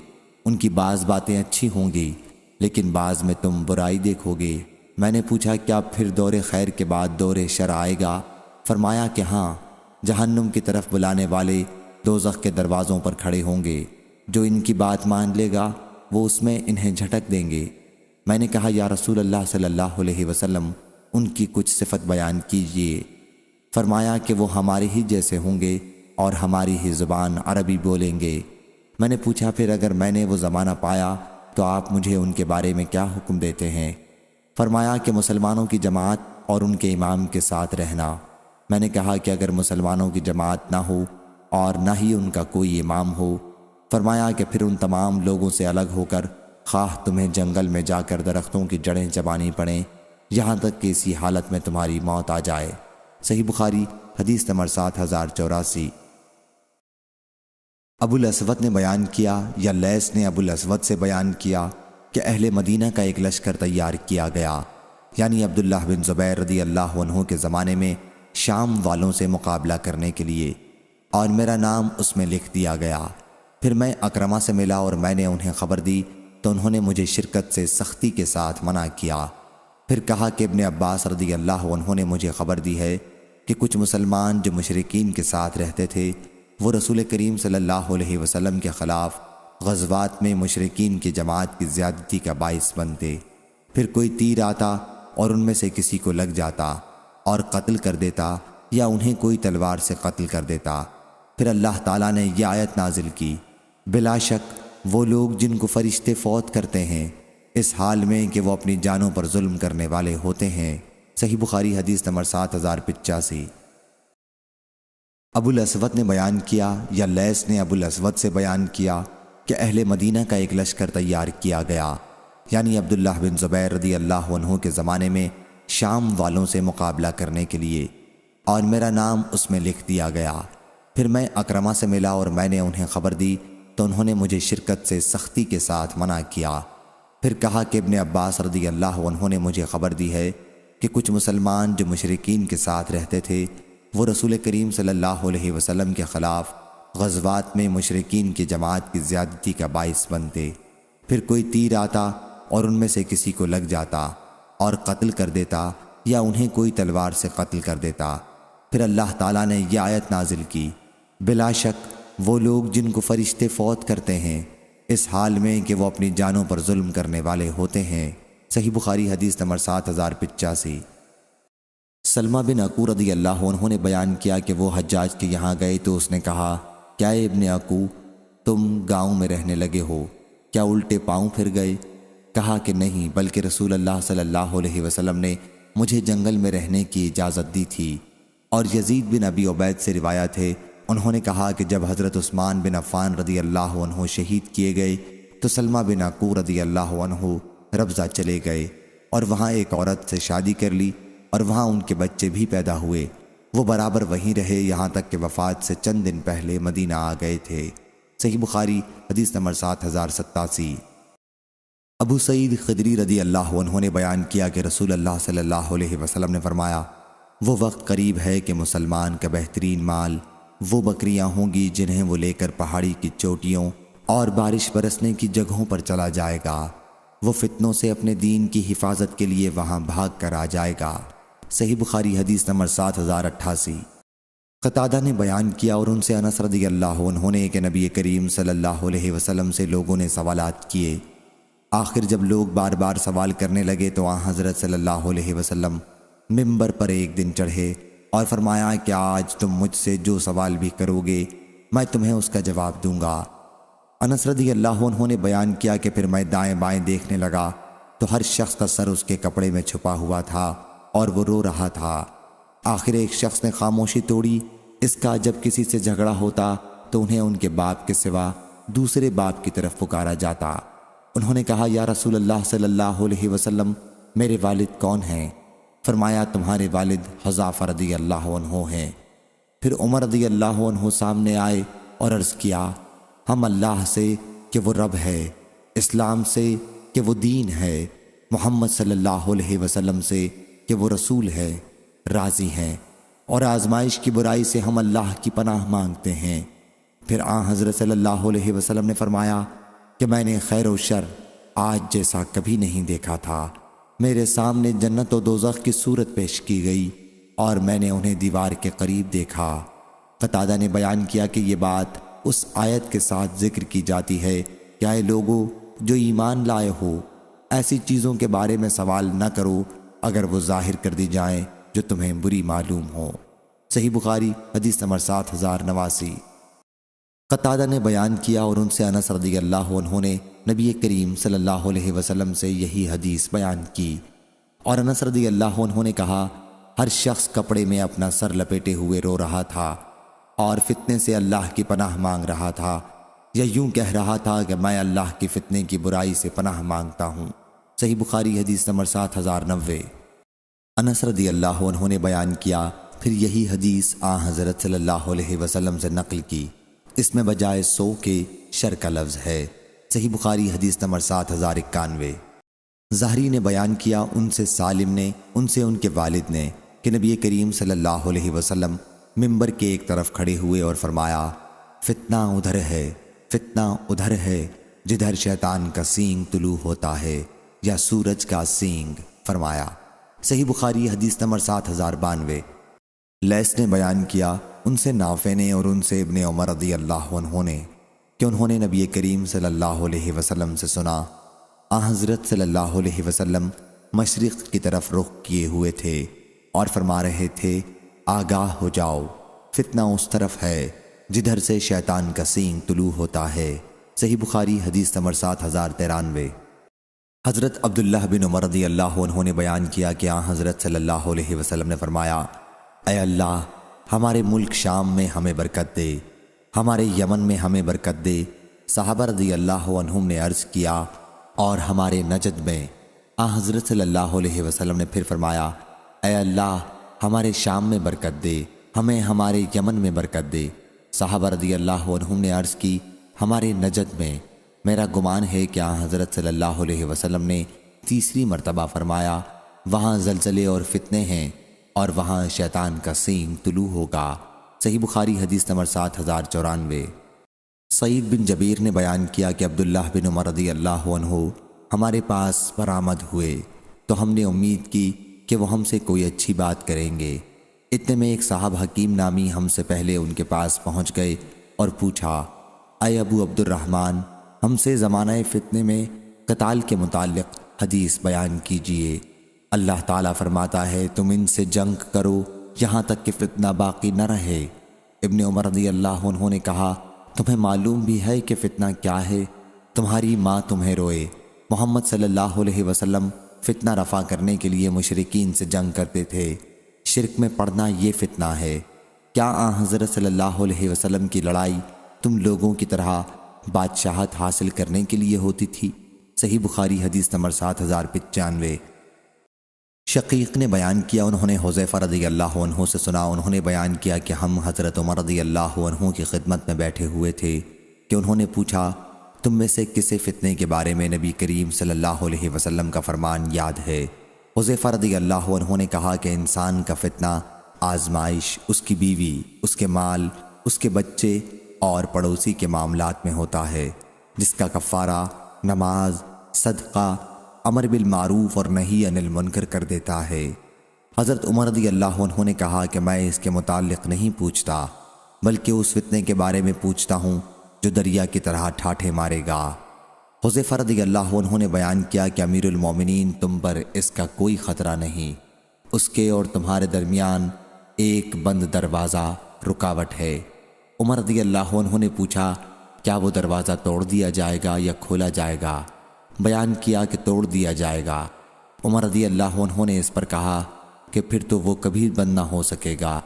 ان کی بعض باتیں اچھی ہوں گی لیکن بعض میں تم برائی دیکھو گے۔ میں نے پوچھا کیا پھر دور خیر کے بعد دور شر آئے گا؟ فرمایا کہ ہاں، جہنم کی طرف بلانے والے دوزخ کے دروازوں پر کھڑے ہوں گے، جو ان کی بات مان لے گا وہ اس میں انہیں جھٹک دیں گے۔ میں نے کہا یا رسول اللہ صلی اللہ علیہ وسلم، ان کی کچھ صفت بیان کیجئے۔ فرمایا کہ وہ ہمارے ہی جیسے ہوں گے اور ہماری ہی زبان عربی بولیں گے۔ میں نے پوچھا پھر اگر میں نے وہ زمانہ پایا تو آپ مجھے ان کے بارے میں کیا حکم دیتے ہیں؟ فرمایا کہ مسلمانوں کی جماعت اور ان کے امام کے ساتھ رہنا۔ میں نے کہا کہ اگر مسلمانوں کی جماعت نہ ہو اور نہ ہی ان کا کوئی امام ہو؟ فرمایا کہ پھر ان تمام لوگوں سے الگ ہو کر خواہ تمہیں جنگل میں جا کر درختوں کی جڑیں چبانی پڑیں یہاں تک کہ اسی حالت میں تمہاری موت آ جائے۔ صحیح بخاری حدیث نمبر 7084۔ ابو الاسود نے بیان کیا یا لیث نے ابو الاسود سے بیان کیا کہ اہل مدینہ کا ایک لشکر تیار کیا گیا، یعنی عبداللہ بن زبیر رضی اللہ عنہ کے زمانے میں شام والوں سے مقابلہ کرنے کے لیے، اور میرا نام اس میں لکھ دیا گیا۔ پھر میں اکرمہ سے ملا اور میں نے انہیں خبر دی تو انہوں نے مجھے شرکت سے سختی کے ساتھ منع کیا۔ پھر کہا کہ ابن عباس رضی اللہ عنہ نے مجھے خبر دی ہے کہ کچھ مسلمان جو مشرکین کے ساتھ رہتے تھے وہ رسول کریم صلی اللہ علیہ وسلم کے خلاف غزوات میں مشرکین کی جماعت کی زیادتی کا باعث بنتے۔ پھر کوئی تیر آتا اور ان میں سے کسی کو لگ جاتا اور قتل کر دیتا یا انہیں کوئی تلوار سے قتل کر دیتا۔ پھر اللہ تعالیٰ نے یہ آیت نازل کی، بلا شک وہ لوگ جن کو فرشتے فوت کرتے ہیں اس حال میں کہ وہ اپنی جانوں پر ظلم کرنے والے ہوتے ہیں۔ صحیح بخاری حدیث نمبر 7085۔ ابو الاسود نے بیان کیا یا لیث نے ابو الاسود سے بیان کیا کہ اہل مدینہ کا ایک لشکر تیار کیا گیا، یعنی عبداللہ بن زبیر رضی اللہ عنہ کے زمانے میں شام والوں سے مقابلہ کرنے کے لیے، اور میرا نام اس میں لکھ دیا گیا۔ پھر میں اکرمہ سے ملا اور میں نے انہیں خبر دی تو انہوں نے مجھے شرکت سے سختی کے ساتھ منع کیا۔ پھر کہا کہ ابن عباس رضی اللہ عنہ نے مجھے خبر دی ہے کہ کچھ مسلمان جو مشرکین کے ساتھ رہتے تھے وہ رسول کریم صلی اللہ علیہ وسلم کے خلاف غزوات میں مشرکین کی جماعت کی زیادتی کا باعث بنتے۔ پھر کوئی تیر آتا اور ان میں سے کسی کو لگ جاتا اور قتل کر دیتا یا انہیں کوئی تلوار سے قتل کر دیتا۔ پھر اللہ تعالیٰ نے یہ آیت نازل کی، بلا شک وہ لوگ جن کو فرشتے فوت کرتے ہیں اس حال میں کہ وہ اپنی جانوں پر ظلم کرنے والے ہوتے ہیں۔ صحیح بخاری حدیث نمبر 7085۔ سلمہ بن عقو رضی اللہ عنہ نے بیان کیا کہ وہ حجاج کے یہاں گئے تو اس نے کہا، کیا ابن عقو تم گاؤں میں رہنے لگے ہو؟ کیا الٹے پاؤں پھر گئے؟ کہا کہ نہیں، بلکہ رسول اللہ صلی اللہ علیہ وسلم نے مجھے جنگل میں رہنے کی اجازت دی تھی۔ اور یزید بن ابی عبید سے روایت ہے، انہوں نے کہا کہ جب حضرت عثمان بن عفان رضی اللہ عنہ شہید کیے گئے تو سلمہ بن عقو رضی اللہ عنہ ربضہ چلے گئے اور وہاں ایک عورت سے شادی کر لی اور وہاں ان کے بچے بھی پیدا ہوئے۔ وہ برابر وہیں رہے یہاں تک کہ وفات سے چند دن پہلے مدینہ آ گئے تھے۔ صحیح بخاری حدیث نمبر 7087۔ ابو سعید خدری رضی اللہ عنہ نے بیان کیا کہ رسول اللہ صلی اللہ علیہ وسلم نے فرمایا، وہ وقت قریب ہے کہ مسلمان کا بہترین مال وہ بکریاں ہوں گی جنہیں وہ لے کر پہاڑی کی چوٹیوں اور بارش برسنے کی جگہوں پر چلا جائے گا۔ وہ فتنوں سے اپنے دین کی حفاظت کے لیے وہاں بھاگ کر آ جائے گا۔ صحیح بخاری حدیث نمبر 7088۔ قتادہ نے بیان کیا اور ان سے انس رضی اللہ عنہ نے کہ نبی کریم صلی اللہ علیہ وسلم سے لوگوں نے سوالات کیے۔ آخر جب لوگ بار بار سوال کرنے لگے تو حضرت صلی اللہ علیہ وسلم ممبر پر ایک دن چڑھے اور فرمایا کہ آج تم مجھ سے جو سوال بھی کرو گے میں تمہیں اس کا جواب دوں گا۔ انس رضی اللہ عنہ نے بیان کیا کہ پھر میں دائیں بائیں دیکھنے لگا تو ہر شخص کا سر اس کے کپڑے میں چھپا ہوا تھا اور وہ رو رہا تھا۔ آخر ایک شخص نے خاموشی توڑی، اس کا جب کسی سے جھگڑا ہوتا تو انہیں ان کے باپ کے سوا دوسرے باپ کی طرف پکارا جاتا۔ انہوں نے کہا، یا رسول اللہ صلی اللہ علیہ وسلم، میرے والد کون ہیں؟ فرمایا، تمہارے والد حذافہ رضی اللہ عنہ ہیں۔ پھر عمر رضی اللہ عنہ سامنے آئے اور عرض کیا، ہم اللہ سے کہ وہ رب ہے، اسلام سے کہ وہ دین ہے، محمد صلی اللہ علیہ وسلم سے کہ وہ رسول ہے، راضی ہیں، اور آزمائش کی برائی سے ہم اللہ کی پناہ مانگتے ہیں۔ پھر حضرت صلی اللہ علیہ وسلم نے فرمایا کہ میں نے خیر و شر آج جیسا کبھی نہیں دیکھا تھا۔ میرے سامنے جنت و دوزخ کی صورت پیش کی گئی اور میں نے انہیں دیوار کے قریب دیکھا۔ قتادہ نے بیان کیا کہ یہ بات اس آیت کے ساتھ ذکر کی جاتی ہے کہ اے لوگو جو ایمان لائے ہو، ایسی چیزوں کے بارے میں سوال نہ کرو اگر وہ ظاہر کر دی جائیں جو تمہیں بری معلوم ہو۔ صحیح بخاری حدیث نمبر 7089۔ قتادہ نے بیان کیا اور ان سے انس رضی اللہ عنہ نے نبی کریم صلی اللہ علیہ وسلم سے یہی حدیث بیان کی، اور انس رضی اللہ عنہ نے کہا ہر شخص کپڑے میں اپنا سر لپیٹے ہوئے رو رہا تھا اور فتنے سے اللہ کی پناہ مانگ رہا تھا، یا یوں کہہ رہا تھا کہ میں اللہ کی فتنے کی برائی سے پناہ مانگتا ہوں۔ صحیح بخاری حدیث نمبر 7090۔ انس رضی اللہ عنہ نے بیان کیا، پھر یہی حدیث حضرت صلی اللہ علیہ وسلم سے نقل کی، اس میں بجائے 100 کے شر کا لفظ ہے۔ صحیح بخاری حدیث نمبر 7091۔ ظاہری نے بیان کیا ان سے سالم نے ان سے ان کے والد نے کہ نبی کریم صلی اللہ علیہ وسلم ممبر کے ایک طرف کھڑے ہوئے اور فرمایا فتنہ ادھر ہے، فتنہ ادھر ہے جدھر شیطان کا سینگ طلوع ہوتا ہے یا سورج کا سینگ، فرمایا۔ صحیح بخاری حدیث نمبر 7092۔ لیث نے بیان کیا ان سے نافع نے اور ان سے ابن عمر رضی اللہ عنہ نے کہ انہوں نے نبی کریم صلی اللہ علیہ وسلم سے سنا، حضرت صلی اللہ علیہ وسلم مشرق کی طرف رخ کیے ہوئے تھے اور فرما رہے تھے آگاہ ہو جاؤ، فتنہ اس طرف ہے جدھر سے شیطان کا سینگ طلوع ہوتا ہے۔ صحیح بخاری حدیث نمبر 7093۔ حضرت عبداللہ بن عمر رضی اللہ عنہ نے بیان کیا کہ حضرت صلی اللہ علیہ وسلم نے فرمایا اے اللہ ہمارے ملک شام میں ہمیں برکت دے، ہمارے یمن میں ہمیں برکت دے۔ صحابہ رضی اللہ عنہم نے عرض کیا اور ہمارے نجد میں؟ حضرت صلی اللہ علیہ وسلم نے پھر فرمایا اے اللہ ہمارے شام میں برکت دے، ہمیں ہمارے یمن میں برکت دے۔ صحابہ رضی اللہ عنہم نے عرض کی ہمارے نجد میں؟ میرا گمان ہے کہ حضرت صلی اللہ علیہ وسلم نے تیسری مرتبہ فرمایا وہاں زلزلے اور فتنے ہیں اور وہاں شیطان کا سینگ طلوع ہوگا۔ صحیح بخاری حدیث نمبر 7094۔ سعید بن جبیر نے بیان کیا کہ عبداللہ بن عمر رضی اللہ عنہ ہمارے پاس برآمد ہوئے تو ہم نے امید کی کہ وہ ہم سے کوئی اچھی بات کریں گے۔ اتنے میں ایک صاحب حکیم نامی ہم سے پہلے ان کے پاس پہنچ گئے اور پوچھا اے ابو عبد الرحمن ہم سے زمانہ فتنے میں قتال کے متعلق حدیث بیان کیجئے۔ اللہ تعالیٰ فرماتا ہے تم ان سے جنگ کرو یہاں تک کہ فتنہ باقی نہ رہے۔ ابن عمر رضی اللہ عنہ نے کہا تمہیں معلوم بھی ہے کہ فتنہ کیا ہے؟ تمہاری ماں تمہیں روئے۔ محمد صلی اللہ علیہ وسلم فتنہ رفع کرنے کے لیے مشرکین سے جنگ کرتے تھے، شرک میں پڑنا یہ فتنہ ہے۔ کیا حضرت صلی اللہ علیہ وسلم کی لڑائی تم لوگوں کی طرح بادشاہت حاصل کرنے کے لیے ہوتی تھی؟ صحیح بخاری حدیث نمبر 7095۔ شقیق نے بیان کیا انہوں نے حذیفہ رضی اللہ عنہ سے سنا، انہوں نے بیان کیا کہ ہم حضرت عمر رضی اللہ عنہ کی خدمت میں بیٹھے ہوئے تھے کہ انہوں نے پوچھا تم میں سے کسے فتنے کے بارے میں نبی کریم صلی اللہ علیہ وسلم کا فرمان یاد ہے؟ حذیفہ رضی اللہ عنہ نے کہا کہ انسان کا فتنہ آزمائش اس کی بیوی، اس کے مال، اس کے بچے اور پڑوسی کے معاملات میں ہوتا ہے، جس کا کفارہ نماز، صدقہ، امر بالمعروف اور نہی عن المنکر کر دیتا ہے۔ حضرت عمر رضی اللہ عنہ نے کہا کہ میں اس کے متعلق نہیں پوچھتا بلکہ اس فتنے کے بارے میں پوچھتا ہوں جو دریا کی طرح ٹھاٹھے مارے گا۔ حذیفہ رضی اللہ عنہ نے بیان کیا کہ امیر المومنین تم پر اس کا کوئی خطرہ نہیں، اس کے اور تمہارے درمیان ایک بند دروازہ رکاوٹ ہے۔ عمر رضی اللہ عنہ نے پوچھا کیا وہ دروازہ توڑ دیا جائے گا یا کھولا جائے گا؟ بیان کیا کہ توڑ دیا جائے گا۔ عمر رضی اللہ عنہ نے اس پر کہا کہ پھر تو وہ کبھی بند نہ ہو سکے گا۔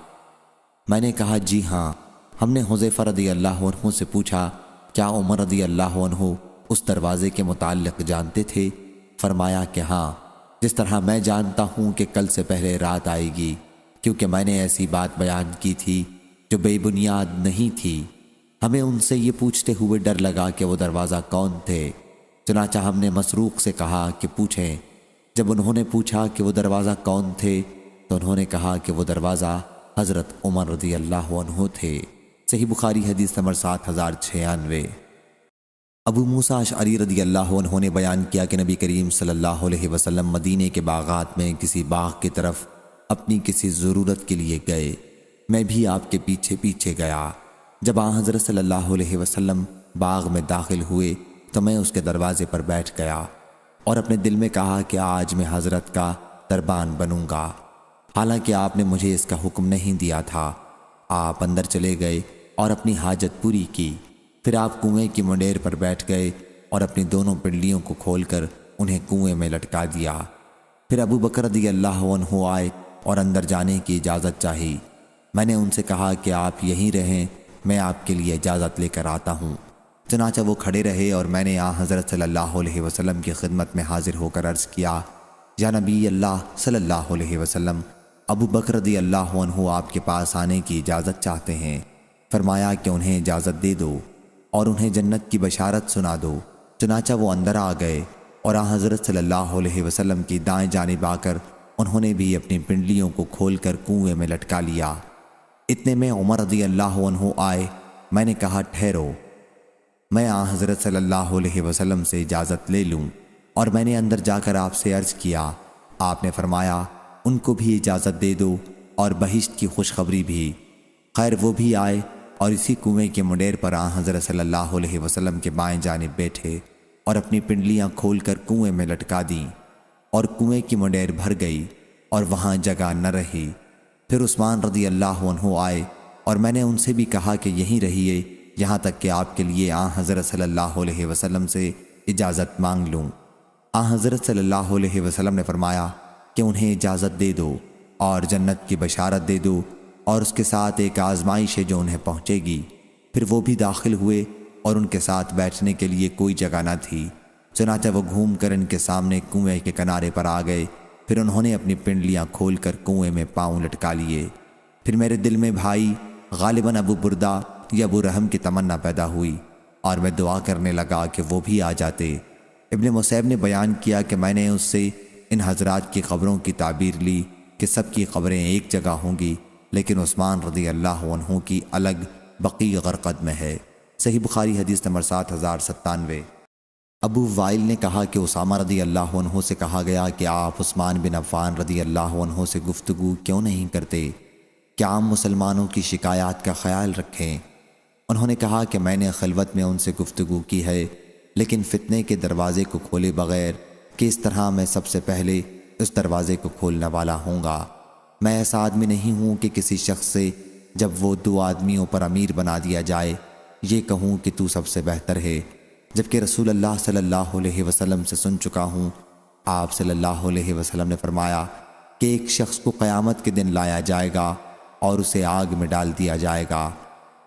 میں نے کہا جی ہاں۔ ہم نے حذیفہ رضی اللہ عنہ سے پوچھا کیا عمر رضی اللہ عنہ اس دروازے کے متعلق جانتے تھے؟ فرمایا کہ ہاں، جس طرح میں جانتا ہوں کہ کل سے پہلے رات آئے گی، کیونکہ میں نے ایسی بات بیان کی تھی جو بے بنیاد نہیں تھی۔ ہمیں ان سے یہ پوچھتے ہوئے ڈر لگا کہ وہ دروازہ کون تھے، چنانچہ ہم نے مسروق سے کہا کہ پوچھیں۔ جب انہوں نے پوچھا کہ وہ دروازہ کون تھے تو انہوں نے کہا کہ وہ دروازہ حضرت عمر رضی اللہ عنہ تھے۔ صحیح بخاری حدیث نمبر 7096۔ ابو موسیٰ اشعری رضی اللہ عنہ نے بیان کیا کہ نبی کریم صلی اللہ علیہ وسلم مدینے کے باغات میں کسی باغ کی طرف اپنی کسی ضرورت کے لیے گئے۔ میں بھی آپ کے پیچھے پیچھے گیا۔ جب آن حضرت صلی اللہ علیہ وسلم باغ میں داخل ہوئے تو میں اس کے دروازے پر بیٹھ گیا اور اپنے دل میں کہا کہ آج میں حضرت کا دربان بنوں گا، حالانکہ آپ نے مجھے اس کا حکم نہیں دیا تھا۔ آپ اندر چلے گئے اور اپنی حاجت پوری کی، پھر آپ کنویں کی منڈیر پر بیٹھ گئے اور اپنی دونوں پنڈلیوں کو کھول کر انہیں کنویں میں لٹکا دیا۔ پھر ابو بکر رضی اللہ عنہ آئے اور اندر جانے کی اجازت چاہی۔ میں نے ان سے کہا کہ آپ یہیں رہیں، میں آپ کے لیے اجازت لے کر آتا ہوں۔ چنانچہ وہ کھڑے رہے اور میں نے حضرت صلی اللہ علیہ وسلم کی خدمت میں حاضر ہو کر عرض کیا، یا نبی اللہ صلی اللہ علیہ وسلم، ابو بکر رضی اللہ عنہ آپ کے پاس آنے کی اجازت چاہتے ہیں۔ فرمایا کہ انہیں اجازت دے دو اور انہیں جنت کی بشارت سنا دو۔ چنانچہ وہ اندر آ گئے اور حضرت صلی اللہ علیہ وسلم کی دائیں جانب آ کر انہوں نے بھی اپنی پنڈلیوں کو کھول کر کنویں میں لٹکا لیا۔ اتنے میں عمر رضی اللہ عنہ آئے۔ میں نے کہا ٹھہرو، میں حضرت صلی اللہ علیہ وسلم سے اجازت لے لوں، اور میں نے اندر جا کر آپ سے عرض کیا۔ آپ نے فرمایا ان کو بھی اجازت دے دو اور بہشت کی خوشخبری بھی۔ خیر وہ بھی آئے اور اسی کنویں کے منڈیر پر حضرت صلی اللہ علیہ وسلم کے بائیں جانب بیٹھے اور اپنی پنڈلیاں کھول کر کنویں میں لٹکا دیں، اور کنویں کی منڈیر بھر گئی اور وہاں جگہ نہ رہی۔ پھر عثمان رضی اللہ عنہ آئے اور میں نے ان سے بھی کہا کہ یہیں رہیے یہاں تک کہ آپ کے لیے حضرت صلی اللہ علیہ وسلم سے اجازت مانگ لوں۔ حضرت صلی اللہ علیہ وسلم نے فرمایا کہ انہیں اجازت دے دو اور جنت کی بشارت دے دو، اور اس کے ساتھ ایک آزمائش ہے جو انہیں پہنچے گی۔ پھر وہ بھی داخل ہوئے اور ان کے ساتھ بیٹھنے کے لیے کوئی جگہ نہ تھی، چنانچہ وہ گھوم کر ان کے سامنے کنویں کے کنارے پر آ گئے۔ پھر انہوں نے اپنی پنڈلیاں کھول کر کنویں میں پاؤں لٹکا لیے۔ پھر میرے دل میں بھائی غالباً ابو بردہ یا ابو رحم کی تمنا پیدا ہوئی اور میں دعا کرنے لگا کہ وہ بھی آ جاتے۔ ابن مصیب نے بیان کیا کہ میں نے اس سے ان حضرات کی قبروں کی تعبیر لی کہ سب کی قبریں ایک جگہ ہوں گی، لیکن عثمان رضی اللہ عنہ کی الگ بقیع غرقد میں ہے۔ صحیح بخاری حدیث نمبر 7097۔ ابو وائل نے کہا کہ اسامہ رضی اللہ عنہ سے کہا گیا کہ آپ عثمان بن عفان رضی اللہ عنہ سے گفتگو کیوں نہیں کرتے کہ عام مسلمانوں کی شکایات کا خیال رکھیں۔ انہوں نے کہا کہ میں نے خلوت میں ان سے گفتگو کی ہے، لیکن فتنے کے دروازے کو کھولے بغیر کہ اس طرح میں سب سے پہلے اس دروازے کو کھولنے والا ہوں گا۔ میں ایسا آدمی نہیں ہوں کہ کسی شخص سے جب وہ 2 آدمیوں پر امیر بنا دیا جائے یہ کہوں کہ تو سب سے بہتر ہے، جبکہ رسول اللہ صلی اللہ علیہ وسلم سے سن چکا ہوں۔ آپ صلی اللہ علیہ وسلم نے فرمایا کہ ایک شخص کو قیامت کے دن لایا جائے گا اور اسے آگ میں ڈال دیا جائے گا،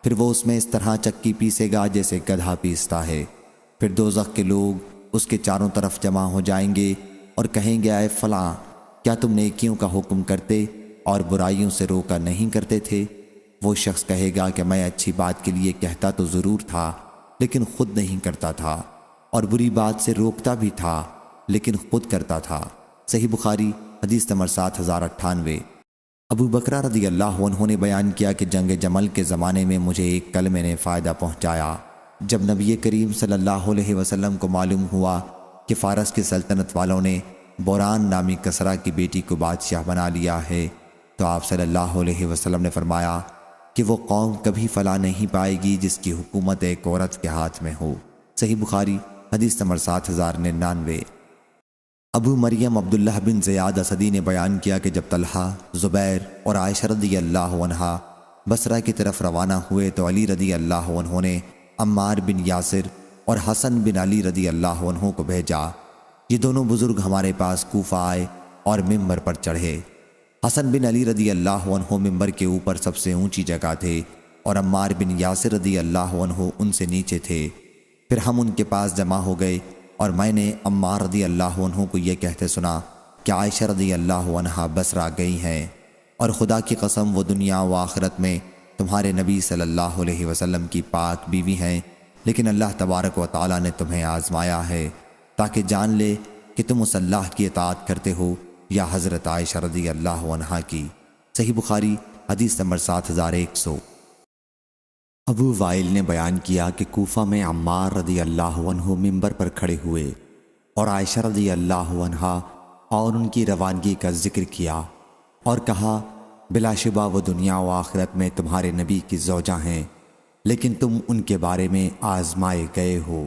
پھر وہ اس میں اس طرح چکی پیسے گا جیسے گدھا پیستا ہے۔ پھر دوزخ کے لوگ اس کے چاروں طرف جمع ہو جائیں گے اور کہیں گے اے فلاں، کیا تم نیکیوں کا حکم کرتے اور برائیوں سے روکا نہیں کرتے تھے؟ وہ شخص کہے گا کہ میں اچھی بات کے لیے کہتا تو ضرور تھا لیکن خود نہیں کرتا تھا، اور بری بات سے روکتا بھی تھا لیکن خود کرتا تھا۔ صحیح بخاری حدیث نمبر 7098۔ ابو بکرہ رضی اللہ عنہ نے بیان کیا کہ جنگ جمل کے زمانے میں مجھے ایک کلمے نے فائدہ پہنچایا۔ جب نبی کریم صلی اللہ علیہ وسلم کو معلوم ہوا کہ فارس کی سلطنت والوں نے بوران نامی کسرا کی بیٹی کو بادشاہ بنا لیا ہے تو آپ صلی اللہ علیہ وسلم نے فرمایا کہ وہ قوم کبھی فلاح نہیں پائے گی جس کی حکومت ایک عورت کے ہاتھ میں ہو۔ صحیح بخاری حدیث نمبر 7099۔ ابو مریم عبداللہ بن زیاد اسدی نے بیان کیا کہ جب طلحہ، زبیر اور عائشہ رضی اللہ عنہا بصرہ کی طرف روانہ ہوئے تو علی رضی اللہ عنہ نے عمار بن یاسر اور حسن بن علی رضی اللہ عنہ کو بھیجا۔ یہ دونوں بزرگ ہمارے پاس کوفہ آئے اور ممبر پر چڑھے۔ حسن بن علی رضی اللہ عنہ ممبر کے اوپر سب سے اونچی جگہ تھے اور عمار بن یاسر رضی اللہ عنہ ان سے نیچے تھے۔ پھر ہم ان کے پاس جمع ہو گئے اور میں نے عمار رضی اللہ عنہ کو یہ کہتے سنا کہ عائشہ رضی اللہ عنہا بصرہ گئی ہیں، اور خدا کی قسم وہ دنیا و آخرت میں تمہارے نبی صلی اللہ علیہ وسلم کی پاک بیوی ہیں، لیکن اللہ تبارک و تعالیٰ نے تمہیں آزمایا ہے تاکہ جان لے کہ تم اس اللہ کی اطاعت کرتے ہو یا حضرت عائشہ رضی اللہ عنہا کی۔ صحیح بخاری حدیث نمبر 7100۔ ابو وائل نے بیان کیا کہ کوفہ میں عمار رضی اللہ عنہ ممبر پر کھڑے ہوئے اور عائشہ رضی اللہ عنہا اور ان کی روانگی کا ذکر کیا اور کہا، بلا شبہ وہ دنیا و آخرت میں تمہارے نبی کی زوجہ ہیں، لیکن تم ان کے بارے میں آزمائے گئے ہو۔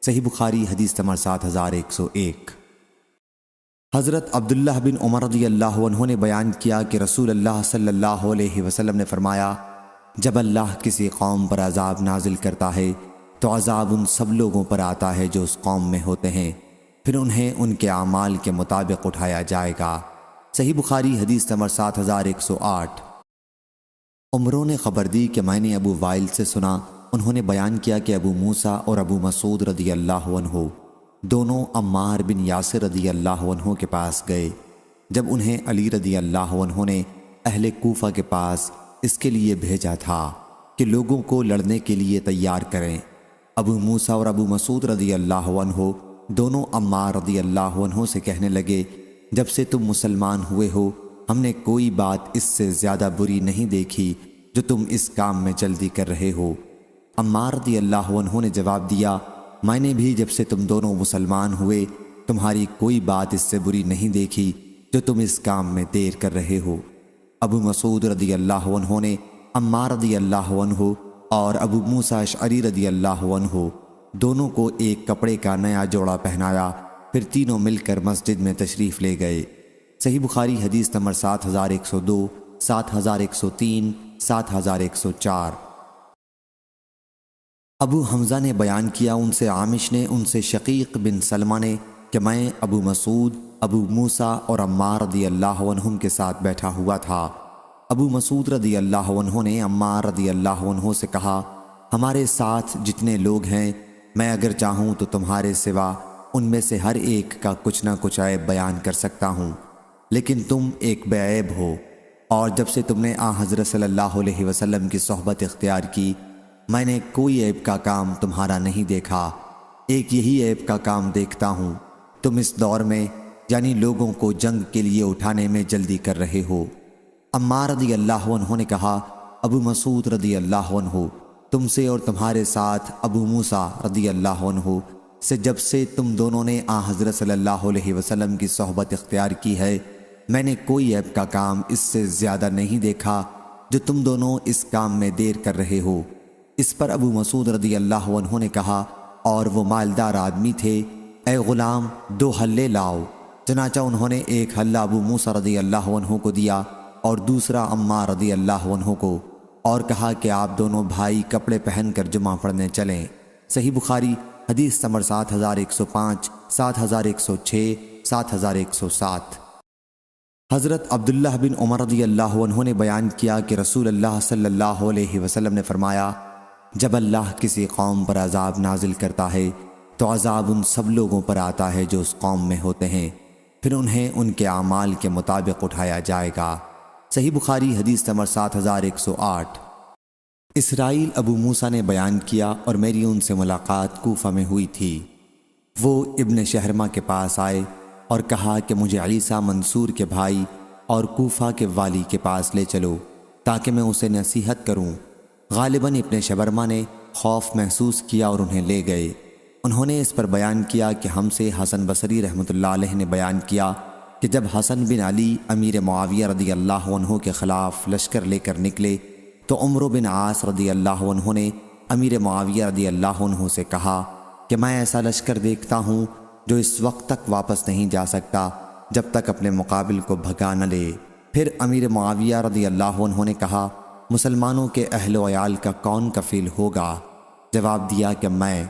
صحیح بخاری حدیث نمبر 7101۔ حضرت عبداللہ بن عمر رضی اللہ عنہ نے بیان کیا کہ رسول اللہ صلی اللہ علیہ وسلم نے فرمایا، جب اللہ کسی قوم پر عذاب نازل کرتا ہے تو عذاب ان سب لوگوں پر آتا ہے جو اس قوم میں ہوتے ہیں، پھر انہیں ان کے اعمال کے مطابق اٹھایا جائے گا۔ صحیح بخاری حدیث نمبر 7108۔ عمروں نے خبر دی کہ میں نے ابو وائل سے سنا، انہوں نے بیان کیا کہ ابو موسیٰ اور ابو مسعود رضی اللہ عنہ دونوں عمار بن یاسر رضی اللہ عنہ کے پاس گئے جب انہیں علی رضی اللہ عنہ نے اہل کوفہ کے پاس اس کے لیے بھیجا تھا کہ لوگوں کو لڑنے کے لیے تیار کریں۔ ابو موسیٰ اور ابو مسعود رضی اللہ عنہ دونوں عمار رضی اللہ عنہ سے کہنے لگے، جب سے تم مسلمان ہوئے ہو ہم نے کوئی بات اس سے زیادہ بری نہیں دیکھی جو تم اس کام میں جلدی کر رہے ہو۔ عمار رضی اللہ عنہ نے جواب دیا، میں نے بھی جب سے تم دونوں مسلمان ہوئے تمہاری کوئی بات اس سے بری نہیں دیکھی جو تم اس کام میں دیر کر رہے ہو۔ ابو مسعود رضی اللہ عنہ نے عمار رضی اللہ عنہ اور ابو موسیٰ اشعری رضی اللہ عنہ دونوں کو ایک کپڑے کا نیا جوڑا پہنایا، پھر تینوں مل کر مسجد میں تشریف لے گئے۔ صحیح بخاری حدیث نمبر 7102، 7103، 7104۔ ابو حمزہ نے بیان کیا، ان سے عامش نے، ان سے شقیق بن سلمہ نے کہ میں ابو مسعود، ابو موسیٰ اور عمار رضی اللہ عنہم کے ساتھ بیٹھا ہوا تھا۔ ابو مسعود رضی اللہ عنہ نے عمار رضی اللہ عنہ سے کہا، ہمارے ساتھ جتنے لوگ ہیں میں اگر چاہوں تو تمہارے سوا ان میں سے ہر ایک کا کچھ نہ کچھ عیب بیان کر سکتا ہوں، لیکن تم ایک بے عیب ہو، اور جب سے تم نے حضرت صلی اللہ علیہ وسلم کی صحبت اختیار کی میں نے کوئی عیب کا کام تمہارا نہیں دیکھا، ایک یہی عیب کا کام دیکھتا ہوں، تم اس دور میں یعنی لوگوں کو جنگ کے لیے اٹھانے میں جلدی کر رہے ہو۔ عمار رضی اللہ عنہ نے کہا، ابو مسعود رضی اللہ عنہ تم سے اور تمہارے ساتھ ابو موسیٰ رضی اللہ عنہ سے جب سے تم دونوں نے حضرت صلی اللہ علیہ وسلم کی صحبت اختیار کی ہے میں نے کوئی عیب کا کام اس سے زیادہ نہیں دیکھا جو تم دونوں اس کام میں دیر کر رہے ہو۔ اس پر ابو مسعود رضی اللہ عنہ نے کہا، اور وہ مالدار آدمی تھے، اے غلام 2 حلے لاؤ۔ چنانچہ انہوں نے ایک حلہ ابو موسیٰ رضی اللہ عنہ کو دیا اور دوسرا عمار رضی اللہ عنہ کو، اور کہا کہ آپ دونوں بھائی کپڑے پہن کر جمعہ پڑھنے چلیں۔ صحیح بخاری حدیث نمبر 7105، 7106، 7107۔ حضرت عبداللہ بن عمر رضی اللہ عنہ نے بیان کیا کہ رسول اللہ صلی اللہ علیہ وسلم نے فرمایا، جب اللہ کسی قوم پر عذاب نازل کرتا ہے تو عذاب ان سب لوگوں پر آتا ہے جو اس قوم میں ہوتے ہیں، پھر انہیں ان کے اعمال کے مطابق اٹھایا جائے گا۔ صحیح بخاری حدیث نمبر 7108۔ اسرائیل ابو موسیٰ نے بیان کیا اور میری ان سے ملاقات کوفہ میں ہوئی تھی۔ وہ ابن شہرمہ کے پاس آئے اور کہا کہ مجھے عیسیٰ منصور کے بھائی اور کوفہ کے والی کے پاس لے چلو تاکہ میں اسے نصیحت کروں۔ غالباً ابن شبرمہ نے خوف محسوس کیا اور انہیں لے گئے۔ انہوں نے اس پر بیان کیا کہ ہم سے حسن بصری رحمۃ اللہ علیہ نے بیان کیا کہ جب حسن بن علی امیر معاویہ رضی اللہ عنہ کے خلاف لشکر لے کر نکلے تو عمرو بن عاص رضی اللہ عنہ نے امیر معاویہ رضی اللہ عنہ سے کہا کہ میں ایسا لشکر دیکھتا ہوں جو اس وقت تک واپس نہیں جا سکتا جب تک اپنے مقابل کو بھگا نہ لے۔ پھر امیر معاویہ رضی اللہ عنہ نے کہا، مسلمانوں کے اہل و عیال کا کون کفیل ہوگا؟ جواب دیا کہ میں۔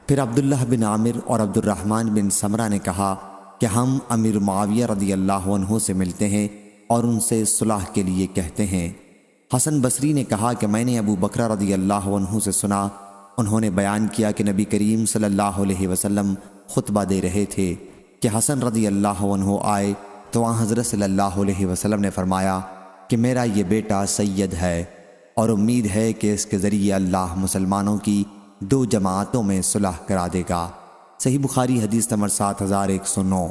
پھر عبداللہ بن عامر اور عبد الرحمن بن سمرہ نے کہا کہ ہم امیر معاویہ رضی اللہ عنہ سے ملتے ہیں اور ان سے صلح کے لیے کہتے ہیں۔ حسن بصری نے کہا کہ میں نے ابو بکر رضی اللہ عنہ سے سنا، انہوں نے بیان کیا کہ نبی کریم صلی اللہ علیہ وسلم خطبہ دے رہے تھے کہ حسن رضی اللہ عنہ آئے تو حضرت صلی اللہ علیہ وسلم نے فرمایا کہ میرا یہ بیٹا سید ہے، اور امید ہے کہ اس کے ذریعے اللہ مسلمانوں کی 2 جماعتوں میں صلح کرا دے گا۔ صحیح بخاری حدیث نمبر 7109۔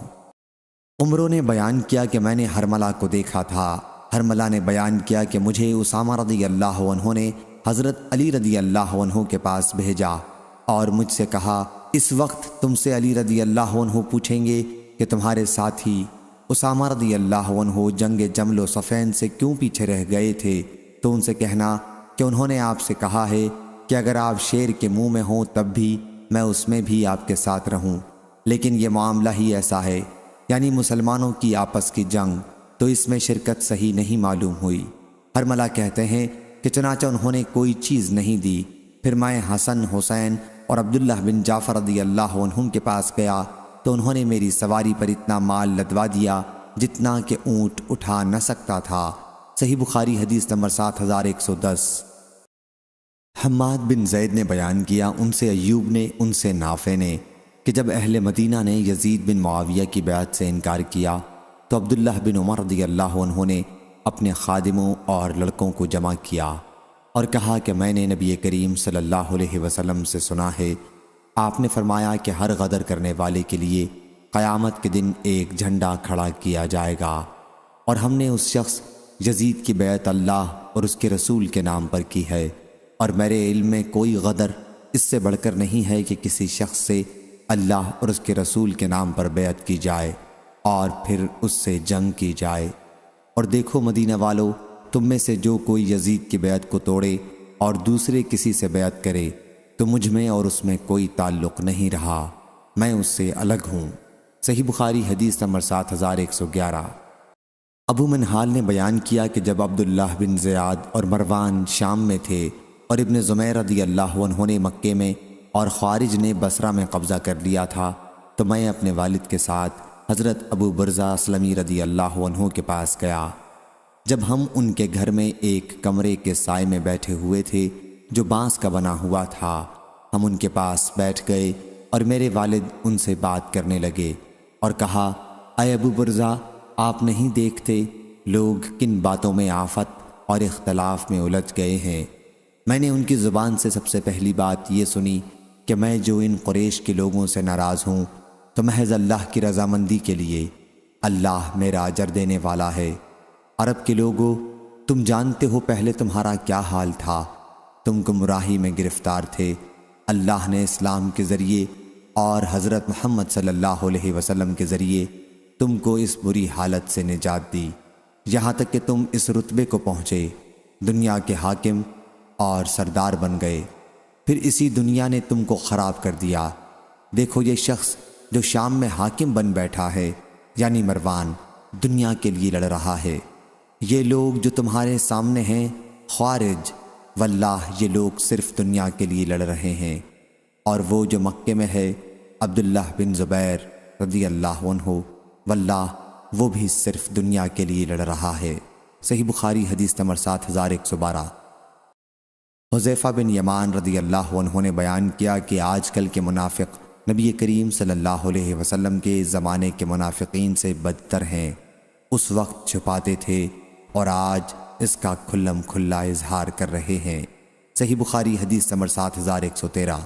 عمرو نے بیان کیا کہ میں نے حرملہ کو دیکھا تھا۔ حرملہ نے بیان کیا کہ مجھے اسامہ رضی اللہ عنہ نے حضرت علی رضی اللہ عنہ کے پاس بھیجا اور مجھ سے کہا، اس وقت تم سے علی رضی اللہ عنہ پوچھیں گے کہ تمہارے ساتھی اسامہ رضی اللہ عنہ جنگ جمل و صفین سے کیوں پیچھے رہ گئے تھے، تو ان سے کہنا کہ انہوں نے آپ سے کہا ہے کہ اگر آپ شیر کے منہ میں ہوں تب بھی میں اس میں بھی آپ کے ساتھ رہوں، لیکن یہ معاملہ ہی ایسا ہے، یعنی مسلمانوں کی آپس کی جنگ، تو اس میں شرکت صحیح نہیں معلوم ہوئی۔ حرملہ کہتے ہیں کہ چنانچہ انہوں نے کوئی چیز نہیں دی۔ پھر میں حسن، حسین اور عبداللہ بن جعفر رضی اللہ عنہم کے پاس گیا تو انہوں نے میری سواری پر اتنا مال لدوا دیا جتنا کہ اونٹ اٹھا نہ سکتا تھا۔ صحیح بخاری حدیث نمبر 7110۔ حماد بن زید نے بیان کیا، ان سے ایوب نے، ان سے نافع نے، کہ جب اہل مدینہ نے یزید بن معاویہ کی بیعت سے انکار کیا تو عبداللہ بن عمر رضی اللہ عنہ نے اپنے خادموں اور لڑکوں کو جمع کیا اور کہا کہ میں نے نبی کریم صلی اللہ علیہ وسلم سے سنا ہے، آپ نے فرمایا کہ ہر غدر کرنے والے کے لیے قیامت کے دن ایک جھنڈا کھڑا کیا جائے گا، اور ہم نے اس شخص یزید کی بیعت اللہ اور اس کے رسول کے نام پر کی ہے، اور میرے علم میں کوئی غدر اس سے بڑھ کر نہیں ہے کہ کسی شخص سے اللہ اور اس کے رسول کے نام پر بیعت کی جائے اور پھر اس سے جنگ کی جائے۔ اور دیکھو مدینہ والو، تم میں سے جو کوئی یزید کی بیعت کو توڑے اور دوسرے کسی سے بیعت کرے تو مجھ میں اور اس میں کوئی تعلق نہیں رہا، میں اس سے الگ ہوں۔ صحیح بخاری حدیث نمبر 7111۔ ابو منہال نے بیان کیا کہ جب عبداللہ بن زیاد اور مروان شام میں تھے اور ابن زمیر رضی اللہ عنہ نے مکے میں اور خوارج نے بصرہ میں قبضہ کر لیا تھا تو میں اپنے والد کے ساتھ حضرت ابو برزہ اسلمی رضی اللہ عنہ کے پاس گیا۔ جب ہم ان کے گھر میں ایک کمرے کے سائے میں بیٹھے ہوئے تھے جو بانس کا بنا ہوا تھا، ہم ان کے پاس بیٹھ گئے اور میرے والد ان سے بات کرنے لگے اور کہا، اے ابو برزہ، آپ نہیں دیکھتے لوگ کن باتوں میں آفت اور اختلاف میں الجھ گئے ہیں؟ میں نے ان کی زبان سے سب سے پہلی بات یہ سنی کہ میں جو ان قریش کے لوگوں سے ناراض ہوں تو محض اللہ کی رضامندی کے لیے، اللہ میرا اجر دینے والا ہے۔ عرب کے لوگوں، تم جانتے ہو پہلے تمہارا کیا حال تھا، تم گمراہی میں گرفتار تھے، اللہ نے اسلام کے ذریعے اور حضرت محمد صلی اللہ علیہ وسلم کے ذریعے تم کو اس بری حالت سے نجات دی، یہاں تک کہ تم اس رتبے کو پہنچے، دنیا کے حاکم اور سردار بن گئے۔ پھر اسی دنیا نے تم کو خراب کر دیا۔ دیکھو یہ شخص جو شام میں حاکم بن بیٹھا ہے، یعنی مروان، دنیا کے لیے لڑ رہا ہے۔ یہ لوگ جو تمہارے سامنے ہیں خوارج، واللہ یہ لوگ صرف دنیا کے لیے لڑ رہے ہیں، اور وہ جو مکے میں ہے عبداللہ بن زبیر رضی اللہ عنہ، واللہ وہ بھی صرف دنیا کے لیے لڑ رہا ہے۔ صحیح بخاری حدیث نمبر 7112۔ حذیفہ بن یمان رضی اللہ عنہ نے بیان کیا کہ آج کل کے منافق نبی کریم صلی اللہ علیہ وسلم کے زمانے کے منافقین سے بدتر ہیں۔ اس وقت چھپاتے تھے اور آج اس کا کھلم کھلا اظہار کر رہے ہیں۔ صحیح بخاری حدیث نمبر 7113۔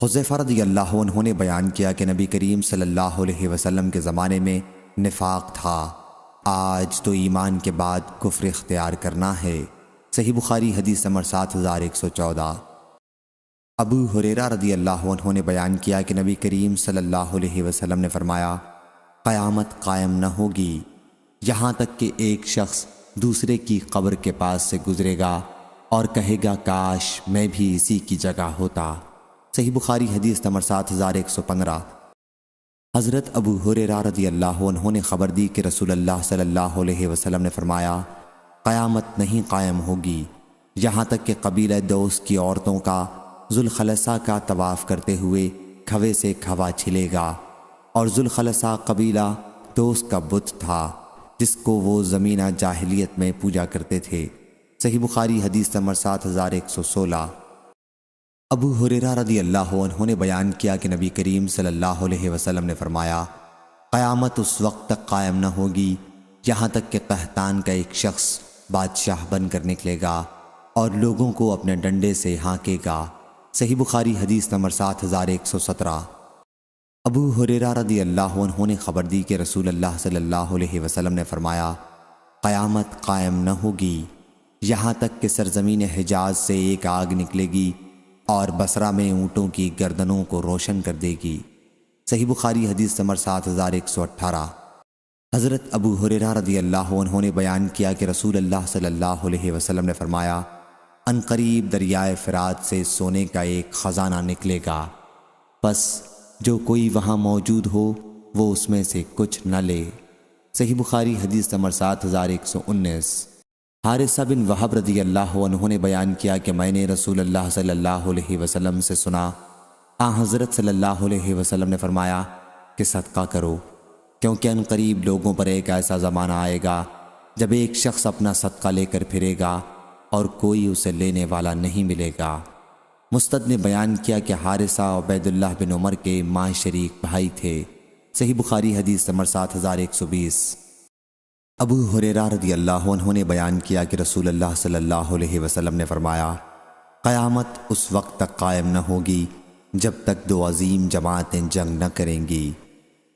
حذیفہ رضی اللہ عنہ نے بیان کیا کہ نبی کریم صلی اللہ علیہ وسلم کے زمانے میں نفاق تھا، آج تو ایمان کے بعد کفر اختیار کرنا ہے۔ صحیح بخاری حدیث نمبر 7114۔ ابو ہریرہ رضی اللہ عنہ نے بیان کیا کہ نبی کریم صلی اللہ علیہ وسلم نے فرمایا، قیامت قائم نہ ہوگی یہاں تک کہ ایک شخص دوسرے کی قبر کے پاس سے گزرے گا اور کہے گا کاش میں بھی اسی کی جگہ ہوتا۔ صحیح بخاری حدیث نمبر 7115۔ حضرت ابو ہریرہ رضی اللہ عنہ نے خبر دی کہ رسول اللہ صلی اللہ علیہ وسلم نے فرمایا، قیامت نہیں قائم ہوگی یہاں تک کہ قبیلہ دوس کی عورتوں کا ذوالخلصہ کا طواف کرتے ہوئے کھوے سے کھوا چھلے گا، اور ذوالخلصہ قبیلہ دوس کا بت تھا جس کو وہ زمینہ جاہلیت میں پوجا کرتے تھے۔ صحیح بخاری حدیث نمبر 7116۔ ابو ہریرہ رضی اللہ عنہ نے بیان کیا کہ نبی کریم صلی اللہ علیہ وسلم نے فرمایا، قیامت اس وقت تک قائم نہ ہوگی یہاں تک کہ قحطان کا ایک شخص بادشاہ بن کر نکلے گا اور لوگوں کو اپنے ڈنڈے سے ہانکے گا۔ صحیح بخاری حدیث نمبر 7117۔ ابو ہریرہ رضی اللہ عنہ نے خبر دی کہ رسول اللہ صلی اللہ علیہ وسلم نے فرمایا، قیامت قائم نہ ہوگی یہاں تک کہ سرزمین حجاز سے ایک آگ نکلے گی اور بصرہ میں اونٹوں کی گردنوں کو روشن کر دے گی۔ صحیح بخاری حدیث نمبر 7118۔ حضرت ابو ہریرہ رضی اللہ عنہ نے بیان کیا کہ رسول اللہ صلی اللہ علیہ وسلم نے فرمایا، ان قریب دریائے فرات سے سونے کا ایک خزانہ نکلے گا، پس جو کوئی وہاں موجود ہو وہ اس میں سے کچھ نہ لے۔ صحیح بخاری حدیث نمبر 7119۔ حارثہ بن وہب رضی اللہ عنہ نے بیان کیا کہ میں نے رسول اللہ صلی اللہ علیہ وسلم سے سنا، حضرت صلی اللہ علیہ وسلم نے فرمایا کہ صدقہ کرو، کیونکہ ان قریب لوگوں پر ایک ایسا زمانہ آئے گا جب ایک شخص اپنا صدقہ لے کر پھرے گا اور کوئی اسے لینے والا نہیں ملے گا۔ مستد نے بیان کیا کہ حارثہ عبید اللہ بن عمر کے ماں شریک بھائی تھے۔ صحیح بخاری حدیث نمبر 7120۔ ابو ہریرہ رضی اللہ عنہ نے بیان کیا کہ رسول اللہ صلی اللہ علیہ وسلم نے فرمایا، قیامت اس وقت تک قائم نہ ہوگی جب تک دو عظیم جماعتیں جنگ نہ کریں گی۔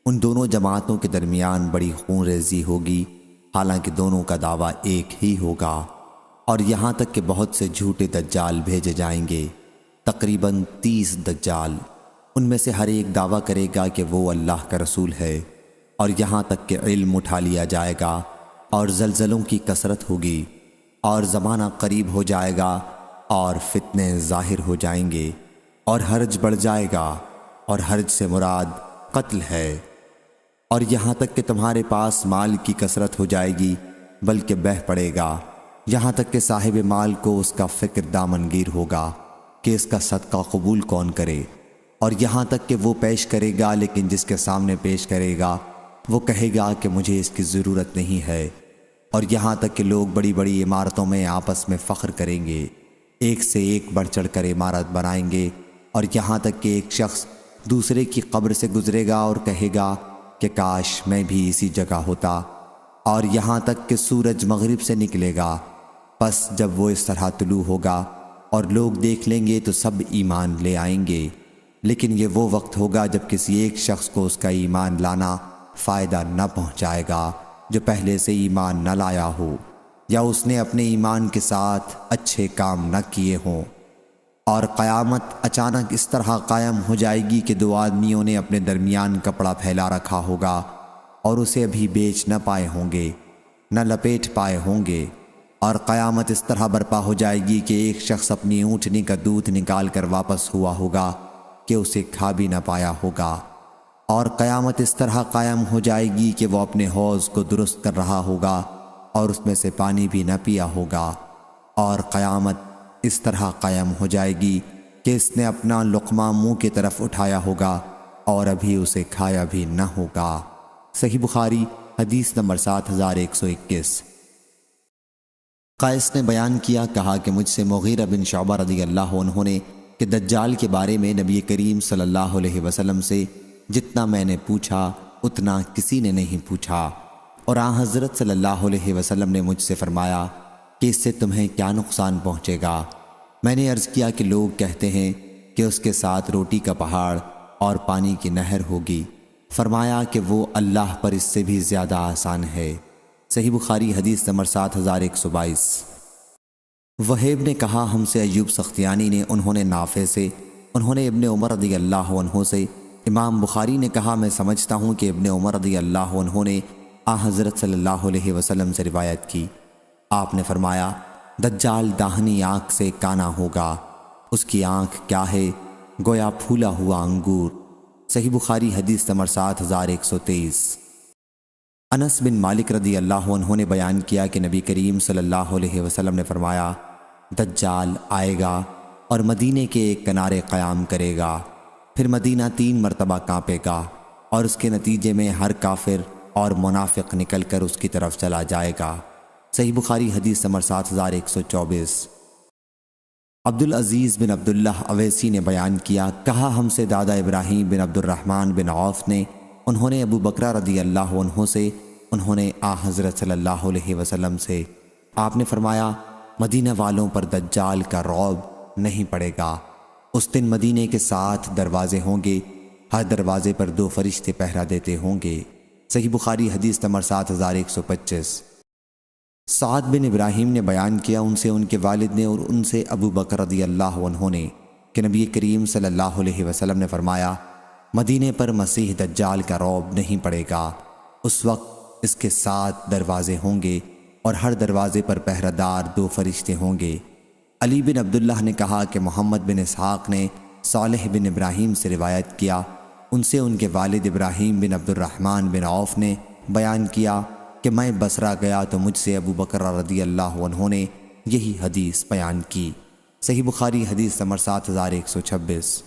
ان دونوں جماعتوں کے درمیان بڑی خون ریزی ہوگی، حالانکہ دونوں کا دعویٰ ایک ہی ہوگا، اور یہاں تک کہ بہت سے جھوٹے دجال بھیجے جائیں گے، تقریباً 30 دجال۔ ان میں سے ہر ایک دعویٰ کرے گا کہ وہ اللہ کا رسول ہے، اور یہاں تک کہ علم اٹھا لیا جائے گا اور زلزلوں کی کثرت ہوگی، اور زمانہ قریب ہو جائے گا اور فتنے ظاہر ہو جائیں گے، اور حرج بڑھ جائے گا، اور حرج سے مراد قتل ہے، اور یہاں تک کہ تمہارے پاس مال کی کثرت ہو جائے گی بلکہ بہہ پڑے گا، یہاں تک کہ صاحب مال کو اس کا فکر دامنگیر ہوگا کہ اس کا صدقہ قبول کون کرے، اور یہاں تک کہ وہ پیش کرے گا لیکن جس کے سامنے پیش کرے گا وہ کہے گا کہ مجھے اس کی ضرورت نہیں ہے، اور یہاں تک کہ لوگ بڑی بڑی عمارتوں میں آپس میں فخر کریں گے، ایک سے ایک بڑھ چڑھ کر عمارت بنائیں گے، اور یہاں تک کہ ایک شخص دوسرے کی قبر سے گزرے گا اور کہے گا کہ کاش میں بھی اسی جگہ ہوتا، اور یہاں تک کہ سورج مغرب سے نکلے گا، پس جب وہ اس طرح طلوع ہوگا اور لوگ دیکھ لیں گے تو سب ایمان لے آئیں گے، لیکن یہ وہ وقت ہوگا جب کسی ایک شخص کو اس کا ایمان لانا فائدہ نہ پہنچائے گا جو پہلے سے ایمان نہ لایا ہو، یا اس نے اپنے ایمان کے ساتھ اچھے کام نہ کیے ہوں۔ اور قیامت اچانک اس طرح قائم ہو جائے گی کہ دو آدمیوں نے اپنے درمیان کپڑا پھیلا رکھا ہوگا اور اسے ابھی بیچ نہ پائے ہوں گے، نہ لپیٹ پائے ہوں گے، اور قیامت اس طرح برپا ہو جائے گی کہ ایک شخص اپنی اونٹنی کا دودھ نکال کر واپس ہوا ہوگا کہ اسے کھا بھی نہ پایا ہوگا، اور قیامت اس طرح قائم ہو جائے گی کہ وہ اپنے حوض کو درست کر رہا ہوگا اور اس میں سے پانی بھی نہ پیا ہوگا، اور قیامت اس طرح قائم ہو جائے گی کہ اس نے اپنا لقمہ منہ کی طرف اٹھایا ہوگا اور ابھی اسے کھایا بھی نہ ہوگا۔ صحیح بخاری حدیث نمبر 7121۔ قیس نے بیان کیا، کہا کہ مجھ سے مغیرہ بن شعبہ رضی اللہ عنہ نے کہ دجال کے بارے میں نبی کریم صلی اللہ علیہ وسلم سے جتنا میں نے پوچھا اتنا کسی نے نہیں پوچھا، اور حضرت صلی اللہ علیہ وسلم نے مجھ سے فرمایا کہ اس سے تمہیں کیا نقصان پہنچے گا؟ میں نے عرض کیا کہ لوگ کہتے ہیں کہ اس کے ساتھ روٹی کا پہاڑ اور پانی کی نہر ہوگی۔ فرمایا کہ وہ اللہ پر اس سے بھی زیادہ آسان ہے۔ صحیح بخاری حدیث نمبر 7122۔ وہیب نے کہا ہم سے ایوب سختیانی نے، انہوں نے نافع سے، انہوں نے ابن عمر رضی اللہ عنہ سے۔ امام بخاری نے کہا میں سمجھتا ہوں کہ ابن عمر رضی اللہ عنہ نے حضرت صلی اللہ علیہ وسلم سے روایت کی۔ آپ نے فرمایا دجال داہنی آنکھ سے کانا ہوگا، اس کی آنکھ کیا ہے؟ گویا پھولا ہوا انگور۔ صحیح بخاری حدیث نمبر 7123۔ انس بن مالک رضی اللہ عنہ نے بیان کیا کہ نبی کریم صلی اللہ علیہ وسلم نے فرمایا دجال آئے گا اور مدینے کے ایک کنارے قیام کرے گا، پھر مدینہ 3 مرتبہ کانپے گا، اور اس کے نتیجے میں ہر کافر اور منافق نکل کر اس کی طرف چلا جائے گا۔ صحیح بخاری حدیث نمبر 7124۔ عبدالعزیز بن عبداللہ اویسی نے بیان کیا، کہا ہم سے دادا ابراہیم بن عبد الرحمن بن عوف نے، انہوں نے ابو بکرہ رضی اللہ عنہ سے، انہوں نے حضرت صلی اللہ علیہ وسلم سے، آپ نے فرمایا مدینہ والوں پر دجال کا رعب نہیں پڑے گا۔ اس دن مدینے کے 7 دروازے ہوں گے، ہر دروازے پر 2 فرشتے پہرا دیتے ہوں گے۔ صحیح بخاری حدیث نمبر 7125۔ سعد بن ابراہیم نے بیان کیا ان سے ان کے والد نے اور ان سے ابو بکر رضی اللہ عنہ نے کہ نبی کریم صلی اللہ علیہ وسلم نے فرمایا مدینے پر مسیح دجال کا رعب نہیں پڑے گا۔ اس وقت اس کے 7 دروازے ہوں گے اور ہر دروازے پر پہرہ دار 2 فرشتے ہوں گے۔ علی بن عبداللہ نے کہا کہ محمد بن اسحاق نے صالح بن ابراہیم سے روایت کیا، ان سے ان کے والد ابراہیم بن عبد الرحمن بن عوف نے بیان کیا کہ میں بصرہ گیا تو مجھ سے ابو بکر رضی اللہ عنہ نے یہی حدیث بیان کی۔ صحیح بخاری حدیث نمبر 7126۔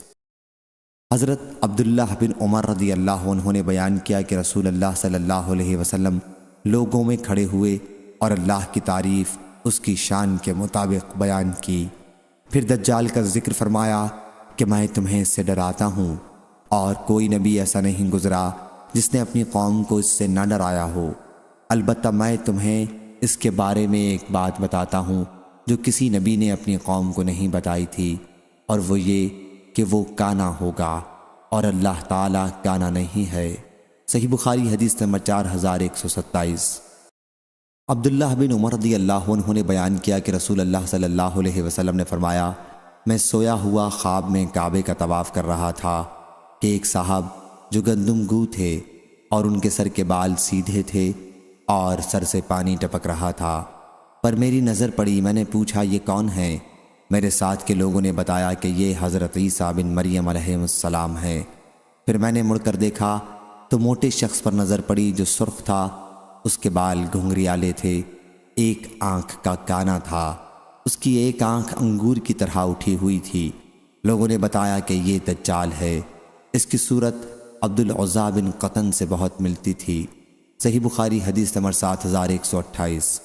حضرت عبداللہ بن عمر رضی اللہ عنہ نے بیان کیا کہ رسول اللہ صلی اللہ علیہ وسلم لوگوں میں کھڑے ہوئے اور اللہ کی تعریف اس کی شان کے مطابق بیان کی، پھر دجال کا ذکر فرمایا کہ میں تمہیں اس سے ڈراتا ہوں اور کوئی نبی ایسا نہیں گزرا جس نے اپنی قوم کو اس سے نہ ڈرایا ہو۔ البتہ میں تمہیں اس کے بارے میں ایک بات بتاتا ہوں جو کسی نبی نے اپنی قوم کو نہیں بتائی تھی، اور وہ یہ کہ وہ کانا ہوگا اور اللہ تعالیٰ کانا نہیں ہے۔ صحیح بخاری حدیث نمبر 4127۔ عبداللہ بن عمر رضی اللہ عنہ نے بیان کیا کہ رسول اللہ صلی اللہ علیہ وسلم نے فرمایا میں سویا ہوا خواب میں کعبے کا طواف کر رہا تھا کہ ایک صاحب جو گندم گو تھے اور ان کے سر کے بال سیدھے تھے اور سر سے پانی ٹپک رہا تھا، پر میری نظر پڑی۔ میں نے پوچھا یہ کون ہے؟ میرے ساتھ کے لوگوں نے بتایا کہ یہ حضرت عیسیٰ بن مریم علیہ السلام ہے۔ پھر میں نے مڑ کر دیکھا تو موٹے شخص پر نظر پڑی جو سرخ تھا، اس کے بال گھنگریالے تھے، ایک آنکھ کا کانا تھا، اس کی ایک آنکھ انگور کی طرح اٹھی ہوئی تھی۔ لوگوں نے بتایا کہ یہ دجال ہے۔ اس کی صورت عبد العزیٰ بن قطن سے بہت ملتی تھی۔ صحیح بخاری حدیث نمبر 7128۔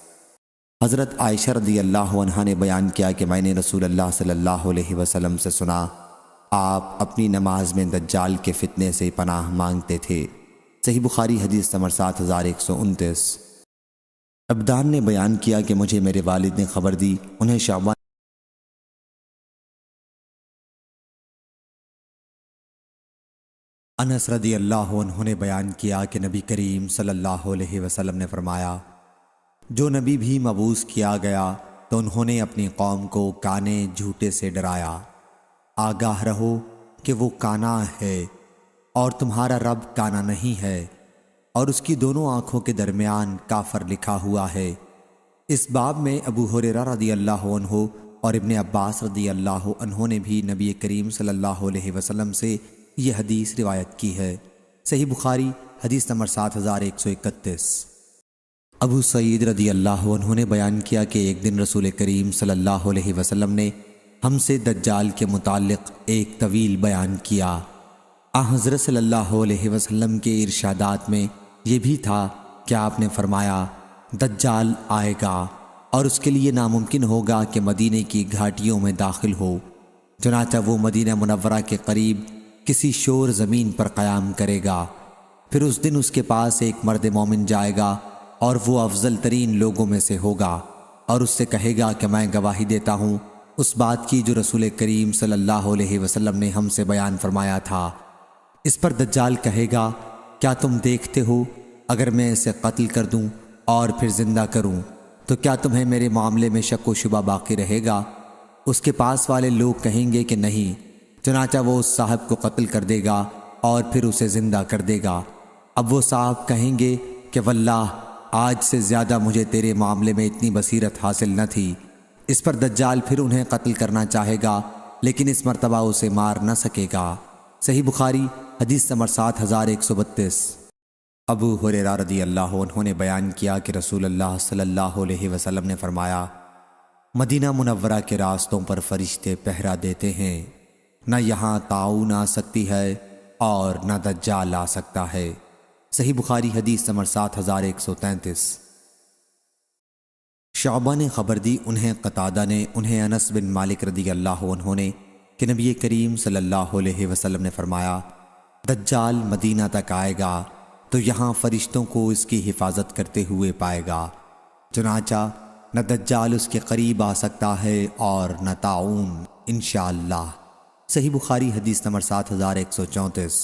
حضرت عائشہ رضی اللہ عنہا نے بیان کیا کہ میں نے رسول اللہ صلی اللہ علیہ وسلم سے سنا آپ اپنی نماز میں دجال کے فتنے سے پناہ مانگتے تھے۔ صحیح بخاری حدیث نمبر 7129۔ عبدان نے بیان کیا کہ مجھے میرے والد نے خبر دی، انہیں شعبان انس رضی اللہ عنہ نے بیان کیا کہ نبی کریم صلی اللہ علیہ وسلم نے فرمایا جو نبی بھی مبعوث کیا گیا تو انہوں نے اپنی قوم کو کانے جھوٹے سے ڈرایا۔ آگاہ رہو کہ وہ کانا ہے اور تمہارا رب کانا نہیں ہے، اور اس کی دونوں آنکھوں کے درمیان کافر لکھا ہوا ہے۔ اس باب میں ابو ہریرہ رضی اللہ عنہ اور ابن عباس رضی اللہ عنہ نے بھی نبی کریم صلی اللہ علیہ وسلم سے یہ حدیث روایت کی ہے۔ صحیح بخاری حدیث نمبر 7131۔ ابو سعید رضی اللہ عنہ نے بیان کیا کہ ایک دن رسول کریم صلی اللہ علیہ وسلم نے ہم سے دجال کے متعلق ایک طویل بیان کیا۔ حضرت صلی اللہ علیہ وسلم کے ارشادات میں یہ بھی تھا کہ آپ نے فرمایا دجال آئے گا اور اس کے لیے ناممکن ہوگا کہ مدینے کی گھاٹیوں میں داخل ہو، چنانچہ وہ مدینہ منورہ کے قریب کسی شور زمین پر قیام کرے گا۔ پھر اس دن اس کے پاس ایک مرد مومن جائے گا اور وہ افضل ترین لوگوں میں سے ہوگا، اور اس سے کہے گا کہ میں گواہی دیتا ہوں اس بات کی جو رسول کریم صلی اللہ علیہ وسلم نے ہم سے بیان فرمایا تھا۔ اس پر دجال کہے گا کیا تم دیکھتے ہو اگر میں اسے قتل کر دوں اور پھر زندہ کروں تو کیا تمہیں میرے معاملے میں شک و شبہ باقی رہے گا؟ اس کے پاس والے لوگ کہیں گے کہ نہیں، چنانچہ وہ اس صاحب کو قتل کر دے گا اور پھر اسے زندہ کر دے گا۔ اب وہ صاحب کہیں گے کہ واللہ آج سے زیادہ مجھے تیرے معاملے میں اتنی بصیرت حاصل نہ تھی۔ اس پر دجال پھر انہیں قتل کرنا چاہے گا لیکن اس مرتبہ اسے مار نہ سکے گا۔ صحیح بخاری حدیث نمبر 7132۔ ابو ہریرہ رضی اللہ عنہ نے بیان کیا کہ رسول اللہ صلی اللہ علیہ وسلم نے فرمایا مدینہ منورہ کے راستوں پر فرشتے پہرا دیتے ہیں، نہ یہاں طاعون آ سکتی ہے اور نہ دجال آ سکتا ہے۔ صحیح بخاری حدیث نمبر 7133۔ شعبہ نے خبر دی، انہیں قتادہ نے، انہیں انس بن مالک رضی اللہ عنہ نے کہ نبی کریم صلی اللہ علیہ وسلم نے فرمایا دجال مدینہ تک آئے گا تو یہاں فرشتوں کو اس کی حفاظت کرتے ہوئے پائے گا، چنانچہ نہ دجال اس کے قریب آ سکتا ہے اور نہ طاعون انشاءاللہ۔ صحیح بخاری حدیث نمبر 7134۔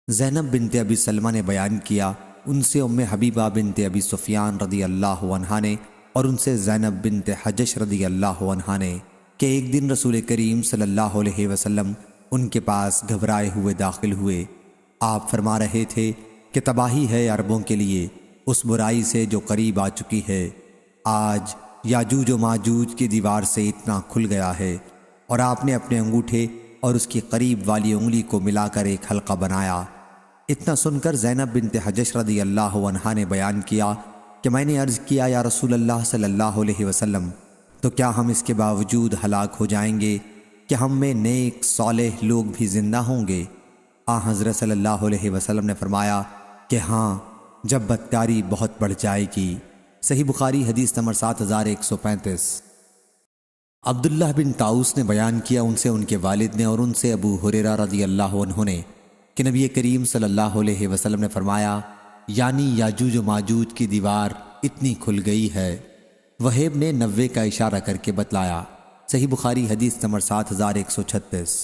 زینب بنت ابی سلمہ نے بیان کیا، ان سے ام حبیبہ بنت ابی سفیان رضی اللہ عنہا نے اور ان سے زینب بنت حجش رضی اللہ عنہا نے کہ ایک دن رسول کریم صلی اللہ علیہ وسلم ان کے پاس گھبرائے ہوئے داخل ہوئے۔ آپ فرما رہے تھے کہ تباہی ہے عربوں کے لیے اس برائی سے جو قریب آ چکی ہے۔ آج یاجوج و ماجوج کی دیوار سے اتنا کھل گیا ہے، اور آپ نے اپنے انگوٹھے اور اس کی قریب والی انگلی کو ملا کر ایک حلقہ بنایا۔ اتنا سن کر زینب بنت حجش رضی اللہ عنہا نے بیان کیا کہ میں نے عرض کیا، یا رسول اللہ صلی اللہ علیہ وسلم، تو کیا ہم اس کے باوجود ہلاک ہو جائیں گے کہ ہم میں نیک صالح لوگ بھی زندہ ہوں گے؟ حضرت صلی اللہ علیہ وسلم نے فرمایا کہ ہاں، جب بدکاری بہت بڑھ جائے گی۔ صحیح بخاری حدیث نمبر 7135۔ عبداللہ بن طاؤس نے بیان کیا، ان سے ان کے والد نے اور ان سے ابو ہریرہ رضی اللہ عنہ نے کہ نبی کریم صلی اللہ علیہ وسلم نے فرمایا، یعنی یاجوج و ماجوج کی دیوار اتنی کھل گئی ہے۔ وہیب نے 90 کا اشارہ کر کے بتلایا۔ صحیح بخاری حدیث نمبر 7136۔